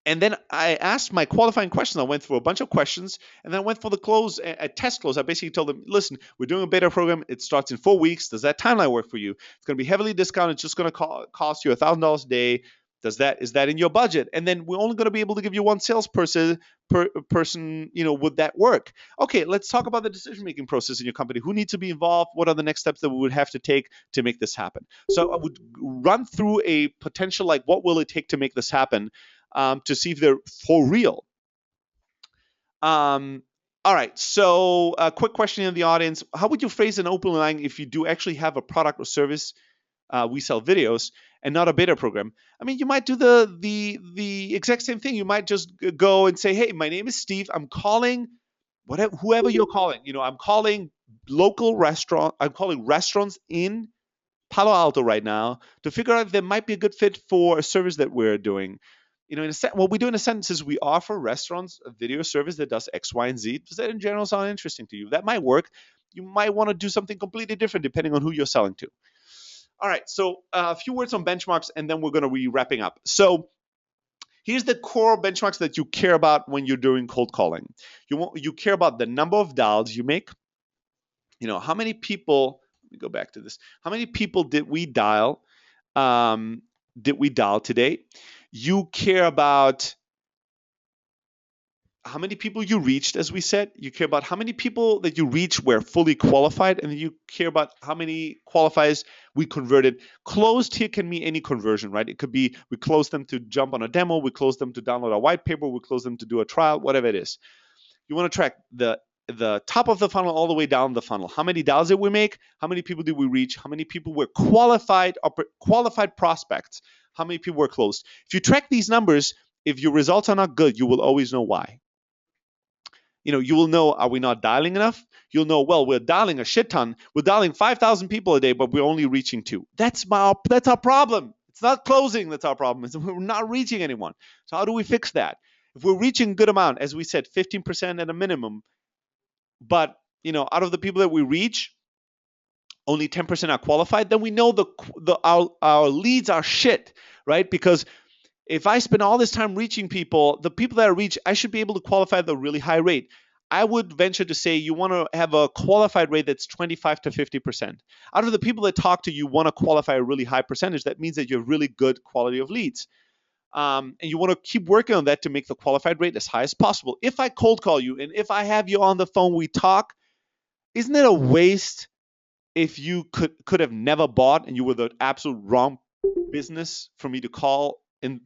And then I asked my qualifying questions. I went through a bunch of questions, and then I went for the close, a test close. I basically told them, listen, we're doing a beta program. It starts in 4 weeks. Does that timeline work for you? It's going to be heavily discounted. It's just going to cost you $1,000 a day. Is that in your budget? And then we're only going to be able to give you one salesperson per person. Would that work? Okay, let's talk about the decision-making process in your company. Who needs to be involved? What are the next steps that we would have to take to make this happen? So I would run through a potential, like, what will it take to make this happen? To see if they're for real. All right, so a quick question in the audience. How would you phrase an open line if you do actually have a product or service, we sell videos, and not a beta program? I mean, you might do the exact same thing. You might just go and say, hey, my name is Steve. I'm calling whoever you're calling. I'm calling I'm calling restaurants in Palo Alto right now to figure out if there might be a good fit for a service that we're doing. What we do in a sentence is we offer restaurants a video service that does X, Y, and Z. Does that in general sound interesting to you? That might work. You might want to do something completely different depending on who you're selling to. All right, so a few words on benchmarks, and then we're going to be wrapping up. So here's the core benchmarks that you care about when you're doing cold calling. You care about the number of dials you make. How many people, let me go back to this. How many people did we dial today? You care about how many people you reached, as we said. You care about how many people that you reached were fully qualified, and then you care about how many qualifiers we converted. Closed here can mean any conversion, right? It could be we closed them to jump on a demo, we closed them to download a white paper, we closed them to do a trial, whatever it is. You want to track the top of the funnel all the way down the funnel. How many dials did we make? How many people did we reach? How many people were qualified prospects? How many people were closed? If you track these numbers, if your results are not good, you will always know why. You will know, are we not dialing enough? You'll know, well, we're dialing a shit ton. We're dialing 5,000 people a day, but we're only reaching 2. That's our problem. It's not closing that's our problem. It's we're not reaching anyone. So how do we fix that? If we're reaching a good amount, as we said, 15% at a minimum, but out of the people that we reach, only 10% are qualified, then we know our leads are shit, right? Because if I spend all this time reaching people, the people that I reach, I should be able to qualify at a really high rate. I would venture to say you want to have a qualified rate that's 25 to 50%. Out of the people that talk to you, want to qualify a really high percentage. That means that you have really good quality of leads. And you want to keep working on that to make the qualified rate as high as possible. If I cold call you and if I have you on the phone, we talk, isn't it a waste if you could have never bought and you were the absolute wrong business for me to call and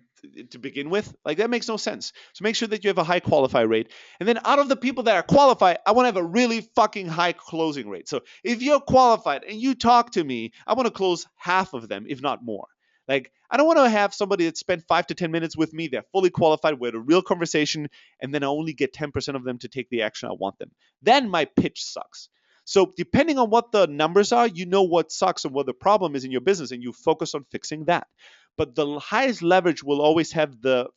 to begin with? Like, that makes no sense. So make sure that you have a high qualify rate. And then out of the people that are qualified, I want to have a really fucking high closing rate. So if you're qualified and you talk to me, I want to close half of them, if not more. Like, I don't want to have somebody that spent 5 to 10 minutes with me. They're fully qualified. We had a real conversation, and then I only get 10% of them to take the action I want them. Then my pitch sucks. So depending on what the numbers are, you know what sucks and what the problem is in your business, and you focus on fixing that. But the highest leverage will always have the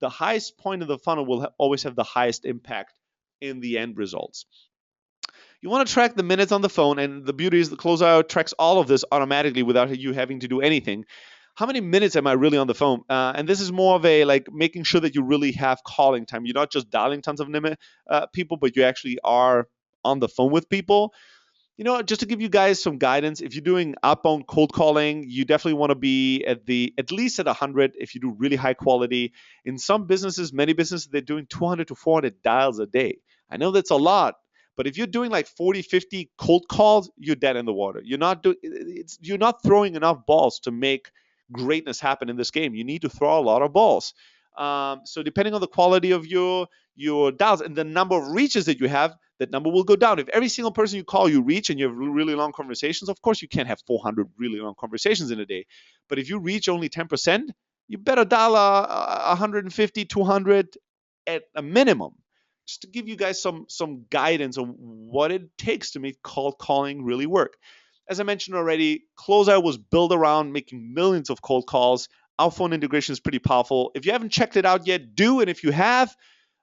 highest point of the funnel will always have the highest impact in the end results. You want to track the minutes on the phone, and the beauty is the closeout tracks all of this automatically without you having to do anything. How many minutes am I really on the phone? And this is more of a like making sure that you really have calling time. You're not just dialing tons of people, but you actually are on the phone with people. Just to give you guys some guidance, if you're doing outbound cold calling, you definitely want to be at least at 100 if you do really high quality. In some businesses, many businesses, they're doing 200 to 400 dials a day. I know that's a lot, but if you're doing like 40, 50 cold calls, you're dead in the water. You're not throwing enough balls to make greatness happen in this game. You need to throw a lot of balls. So depending on the quality of your dials and the number of reaches that you have, that number will go down. If every single person you call you reach and you have really long conversations, of course you can't have 400 really long conversations in a day. But if you reach only 10%, you better dial 150, 200 at a minimum. Just to give you guys some guidance on what it takes to make cold calling really work. As I mentioned already, Closeout was built around making millions of cold calls. Our phone integration is pretty powerful. If you haven't checked it out yet, do. And if you have,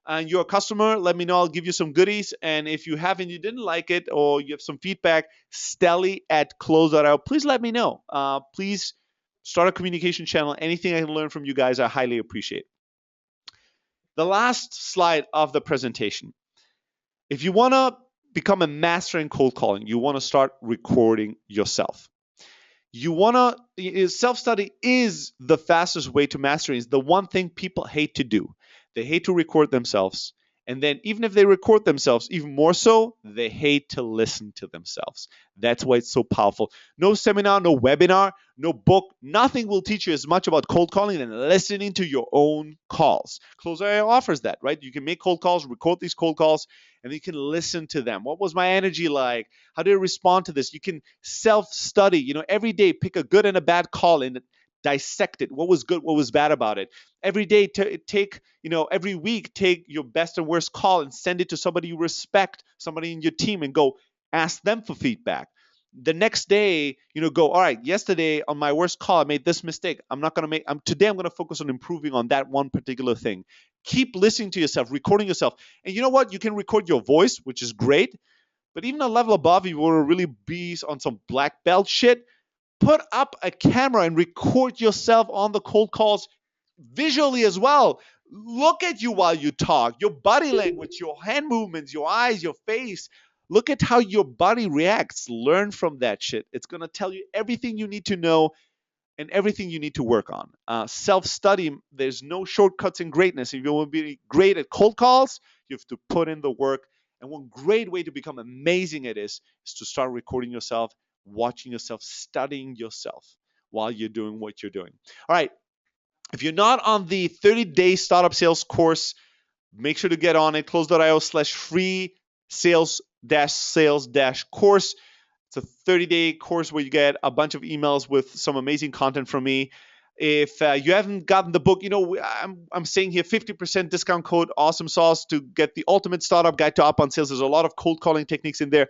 and you're a customer, let me know. I'll give you some goodies. And if you haven't, you didn't like it, or you have some feedback, Stelly@close.io. Please let me know. Please start a communication channel. Anything I can learn from you guys, I highly appreciate. The last slide of the presentation. If you want to become a master in cold calling, you want to start recording yourself. Self-study is the fastest way to mastery. It's the one thing people hate to do. They hate to record themselves. And then even if they record themselves, even more so, they hate to listen to themselves. That's why it's so powerful. No seminar, no webinar, no book, nothing will teach you as much about cold calling than listening to your own calls. Closeout offers that, right? You can make cold calls, record these cold calls, and you can listen to them. What was my energy like? How did I respond to this? You can self-study, every day pick a good and a bad call and dissect it. What was good, what was bad about it? Every day every week take your best and worst call and send it to somebody you respect, somebody in your team, and go ask them for feedback. The next day, go, all right, yesterday on my worst call, I made this mistake. Today I'm going to focus on improving on that one particular thing. Keep listening to yourself, recording yourself. And you know what? You can record your voice, which is great. But even a level above, if you want to really be on some black belt shit, put up a camera and record yourself on the cold calls visually as well. Look at you while you talk, your body language, your hand movements, your eyes, your face. Look at how your body reacts. Learn from that shit. It's going to tell you everything you need to know and everything you need to work on. Self-study, there's no shortcuts in greatness. If you want to be great at cold calls, you have to put in the work. And one great way to become amazing at this is to start recording yourself, watching yourself, studying yourself while you're doing what you're doing. All right. If you're not on the 30-day startup sales course, make sure to get on it. Close.io/free sales-course. It's a 30-day course where you get a bunch of emails with some amazing content from me. If you haven't gotten the book, I'm saying here 50% discount code awesome sauce to get the ultimate startup guide to outbound sales. There's a lot of cold calling techniques in there.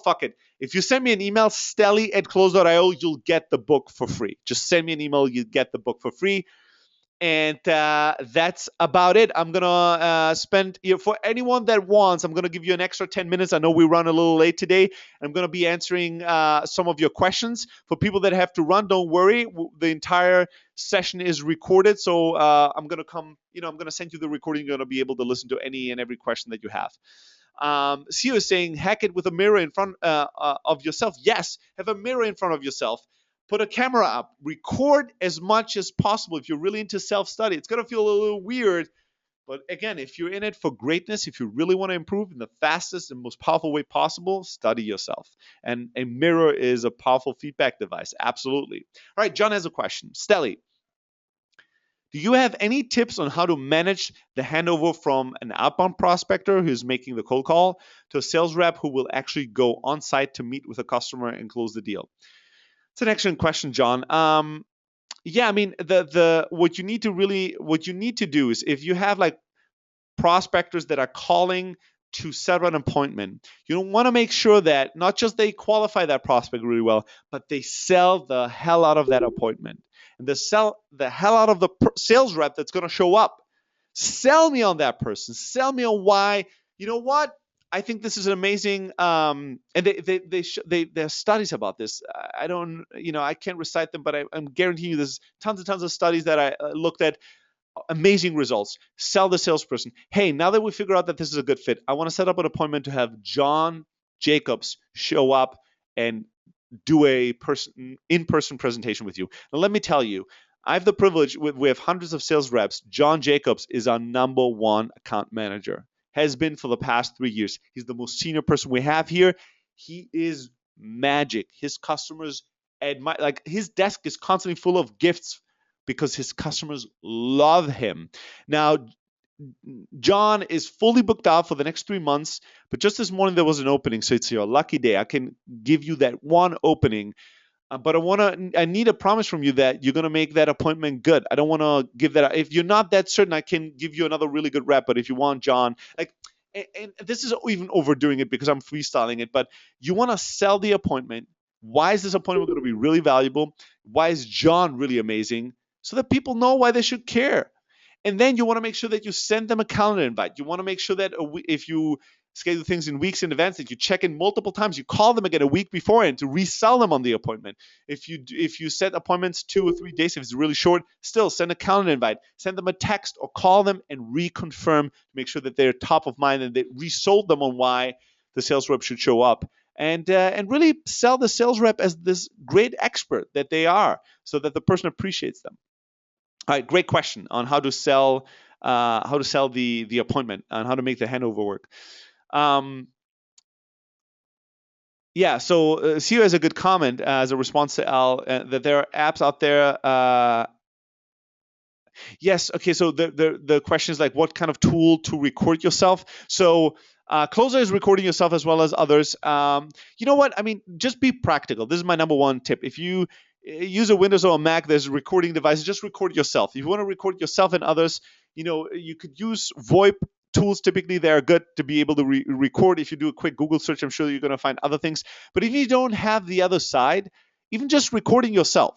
Fuck it. If you send me an email, stelly@close.io, you'll get the book for free. Just send me an email, you get the book for free. And that's about it. I'm going to spend, for anyone that wants, I'm going to give you an extra 10 minutes. I know we run a little late today. I'm going to be answering some of your questions. For people that have to run, don't worry. The entire session is recorded. So I'm going to send you the recording. You're going to be able to listen to any and every question that you have. CEO is saying, hack it with a mirror in front of yourself. Yes, have a mirror in front of yourself. Put a camera up, record as much as possible. If you're really into self-study, it's going to feel a little weird. But again, if you're in it for greatness, if you really want to improve in the fastest and most powerful way possible, study yourself. And a mirror is a powerful feedback device. Absolutely. All right, John has a question. Stelly, do you have any tips on how to manage the handover from an outbound prospector who's making the cold call to a sales rep who will actually go on site to meet with a customer and close the deal? It's an excellent question, John. yeah, I mean, the what you need to do is, if you have like prospectors that are calling to set an appointment, you want to make sure that not just they qualify that prospect really well, but they sell the hell out of that appointment, and they sell the hell out of the sales rep that's going to show up. Sell me on that person. Sell me on why. You know what? I think this is an amazing. And there's studies about this. I don't, I can't recite them, but I'm guaranteeing you there's tons and tons of studies that I looked at. Amazing results. Sell the salesperson. Hey, now that we figure out that this is a good fit, I want to set up an appointment to have John Jacobs show up and do a in-person presentation with you. Now, let me tell you, I have the privilege, we have hundreds of sales reps. John Jacobs is our number one account manager, has been for the past 3 years. He's the most senior person we have here. He is magic. His customers admire, like his desk is constantly full of gifts because his customers love him. Now, John is fully booked out for the next 3 months, but just this morning there was an opening, so it's your lucky day. I can give you that one opening, but I need a promise from you that you're going to make that appointment good. I don't want to give that. If you're not that certain, I can give you another really good rep, but if you want John, like, and this is even overdoing it because I'm freestyling it, but you want to sell the appointment. Why is this appointment going to be really valuable? Why is John really amazing? So that people know why they should care. And then you want to make sure that you send them a calendar invite. You want to make sure that if you schedule things in weeks in advance, that you check in multiple times. You call them again a week beforehand to resell them on the appointment. If you set appointments 2 or 3 days, if it's really short, still send a calendar invite. Send them a text or call them and reconfirm to make sure that they're top of mind and they resold them on why the sales rep should show up. And really sell the sales rep as this great expert that they are, so that the person appreciates them. All right, great question on how to sell the appointment and how to make the handover work. Yeah, so Sio has a good comment as a response to Al that there are apps out there. Yes, okay. So the question is like, what kind of tool to record yourself? So Closer is recording yourself as well as others. You know what? I mean, just be practical. This is my number one tip. If you use a Windows or a Mac, there's recording devices. Just record yourself. If you want to record yourself and others, you could use VoIP tools. Typically, they are good to be able to record. If you do a quick Google search, I'm sure you're going to find other things. But if you don't have the other side, even just recording yourself,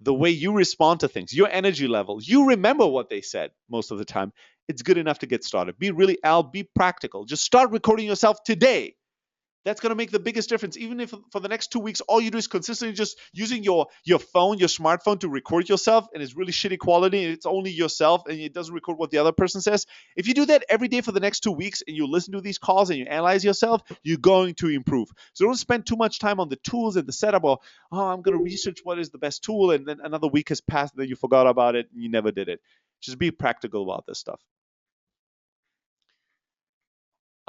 the way you respond to things, your energy level, you remember what they said most of the time, it's good enough to get started. Be practical. Just start recording yourself today. That's going to make the biggest difference. Even if for the next 2 weeks, all you do is consistently just using your phone, your smartphone to record yourself, and it's really shitty quality, and it's only yourself, and it doesn't record what the other person says. If you do that every day for the next 2 weeks, and you listen to these calls and you analyze yourself, you're going to improve. So don't spend too much time on the tools and the setup, or, I'm going to research what is the best tool, and then another week has passed, and then you forgot about it, and you never did it. Just be practical about this stuff.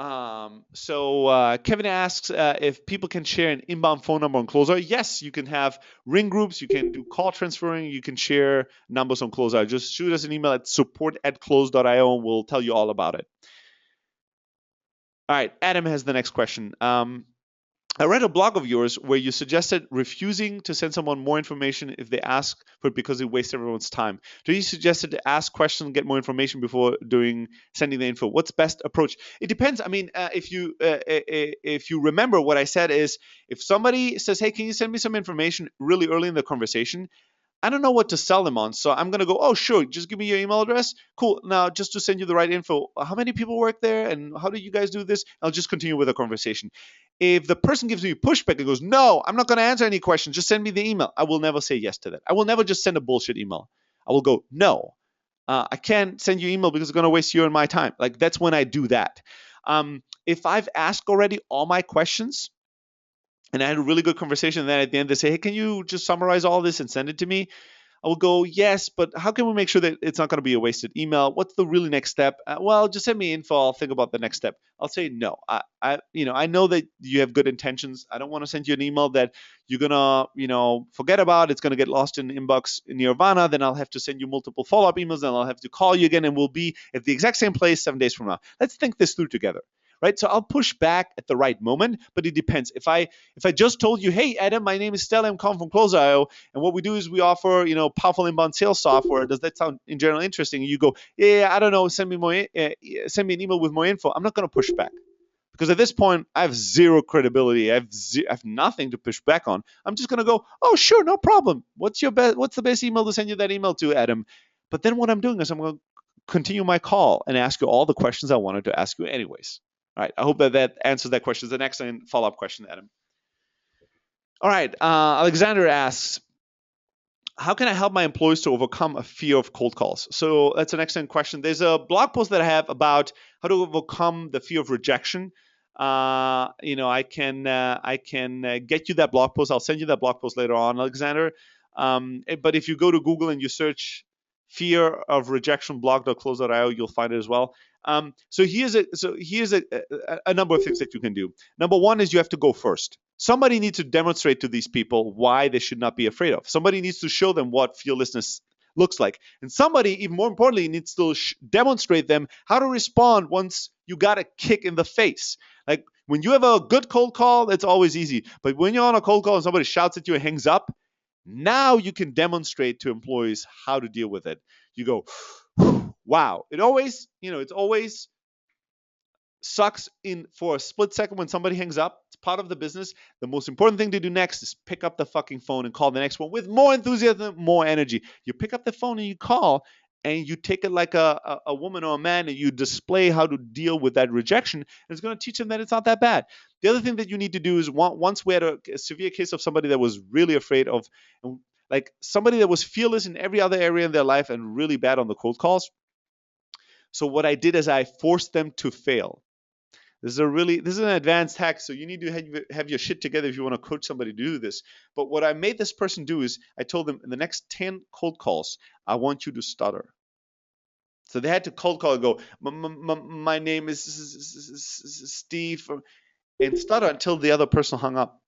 Kevin asks if people can share an inbound phone number on Closer. Yes, you can have ring groups, you can do call transferring, you can share numbers on Closer. Just shoot us an email at support@close.io and we'll tell you all about it. All right, Adam has the next question. I read a blog of yours where you suggested refusing to send someone more information if they ask for it because it wastes everyone's time. Do you suggested to ask questions and get more information before sending the info? What's best approach? It depends. I mean, if you remember what I said is, if somebody says, "Hey, can you send me some information?" really early in the conversation, I don't know what to sell them on. So I'm going to go, "Oh, sure. Just give me your email address. Cool. Now, just to send you the right info, how many people work there and how do you guys do this?" I'll just continue with the conversation. If the person gives me pushback and goes, "No, I'm not going to answer any questions. Just send me the email," I will never say yes to that. I will never just send a bullshit email. I will go, "No, I can't send you email because it's going to waste your and my time." Like, that's when I do that. If I've asked already all my questions, and I had a really good conversation, and then at the end they say, "Hey, can you just summarize all this and send it to me?" I will go, "Yes, but how can we make sure that it's not going to be a wasted email? What's the really next step?" "Well, just send me info. I'll think about the next step." I'll say, "No, I know that you have good intentions. I don't want to send you an email that you're gonna, forget about. It's gonna get lost in the inbox in Nirvana. Then I'll have to send you multiple follow-up emails, and I'll have to call you again, and we'll be at the exact same place 7 days from now. Let's think this through together." right? So I'll push back at the right moment, but it depends. If I just told you, hey, Adam, my name is Stella, I'm calling from Close.io, and what we do is we offer, powerful inbound sales software. Does that sound in general interesting? And you go, yeah, I don't know, send me an email with more info. I'm not going to push back. Because at this point, I have zero credibility. I have nothing to push back on. I'm just going to go, oh, sure, no problem. What's the best email to send you that email to, Adam? But then what I'm doing is I'm going to continue my call and ask you all the questions I wanted to ask you anyways. All right. I hope that answers that question. It's an excellent follow-up question, Adam. All right. Alexander asks, how can I help my employees to overcome a fear of cold calls? So that's an excellent question. There's a blog post that I have about how to overcome the fear of rejection. I can get you that blog post. I'll send you that blog post later on, Alexander. But if you go to Google and you search fear of rejection blog.close.io, you'll find it as well. So here's a number of things that you can do. Number one is you have to go first. Somebody needs to demonstrate to these people why they should not be afraid of. Somebody needs to show them what fearlessness looks like. And somebody, even more importantly, needs to demonstrate them how to respond once you got a kick in the face. Like when you have a good cold call, it's always easy. But when you're on a cold call and somebody shouts at you and hangs up, now you can demonstrate to employees how to deal with it. You go, wow. It always sucks for a split second when somebody hangs up. It's part of the business. The most important thing to do next is pick up the fucking phone and call the next one with more enthusiasm, more energy. You pick up the phone and you call, and you take it like a woman or a man, and you display how to deal with that rejection. And it's going to teach them that it's not that bad. The other thing that you need to do is, once we had a severe case of somebody that was really afraid of, like somebody that was fearless in every other area in their life and really bad on the cold calls. So what I did is I forced them to fail. This is an advanced hack, so you need to have your shit together if you want to coach somebody to do this. But what I made this person do is I told them, in the next 10 cold calls, I want you to stutter. So they had to cold call and go, my name is Steve, and stutter until the other person hung up.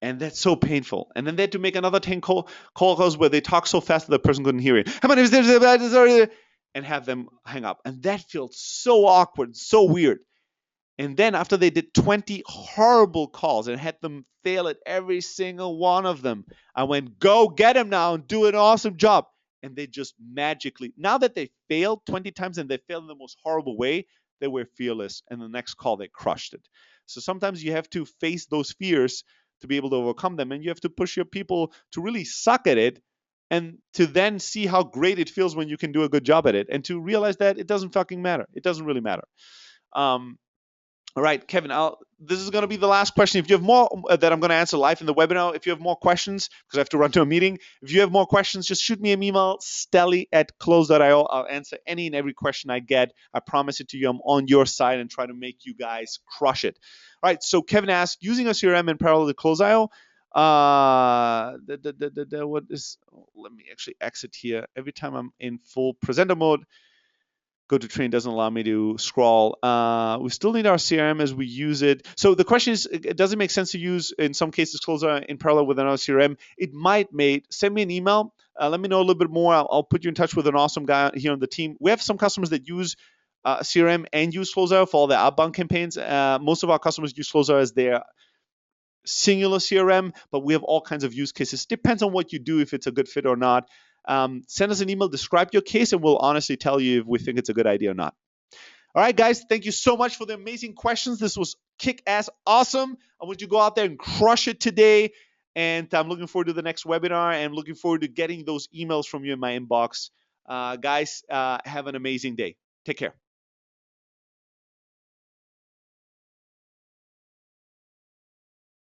And that's so painful. And then they had to make another 10 call calls where they talk so fast that the person couldn't hear it. My name is, and have them hang up. And that felt so awkward, so weird. And then after they did 20 horrible calls and had them fail at every single one of them, I went, go get them now and do an awesome job. And they just magically, now that they failed 20 times and they failed in the most horrible way, they were fearless. And the next call, they crushed it. So sometimes you have to face those fears to be able to overcome them. And you have to push your people to really suck at it, and to then see how great it feels when you can do a good job at it, and to realize that it doesn't fucking matter. It doesn't really matter. All right, Kevin, this is going to be the last question. If you have more that I'm going to answer live in the webinar, if you have more questions, because I have to run to a meeting, if you have more questions, just shoot me an email, stelly@close.io. I'll answer any and every question I get. I promise it to you. I'm on your side and try to make you guys crush it. All right, so Kevin asked, using a CRM in parallel to Close.io, what is, let me actually exit here. Every time I'm in full presenter mode, go to train doesn't allow me to scroll. We still need our CRM as we use it. So the question is, does it make sense to use, in some cases, Close.io in parallel with another CRM? It might, mate. Send me an email. Let me know a little bit more. I'll put you in touch with an awesome guy here on the team. We have some customers that use CRM and use Close.io for all their outbound campaigns. Most of our customers use Close.io as their singular CRM, but we have all kinds of use cases. Depends on what you do, if it's a good fit or not. Send us an email, describe your case, and we'll honestly tell you if we think it's a good idea or not. All right, guys, thank you so much for the amazing questions. This was kick-ass awesome. I want you to go out there and crush it today. And I'm looking forward to the next webinar, and looking forward to getting those emails from you in my inbox. Guys, have an amazing day. Take care.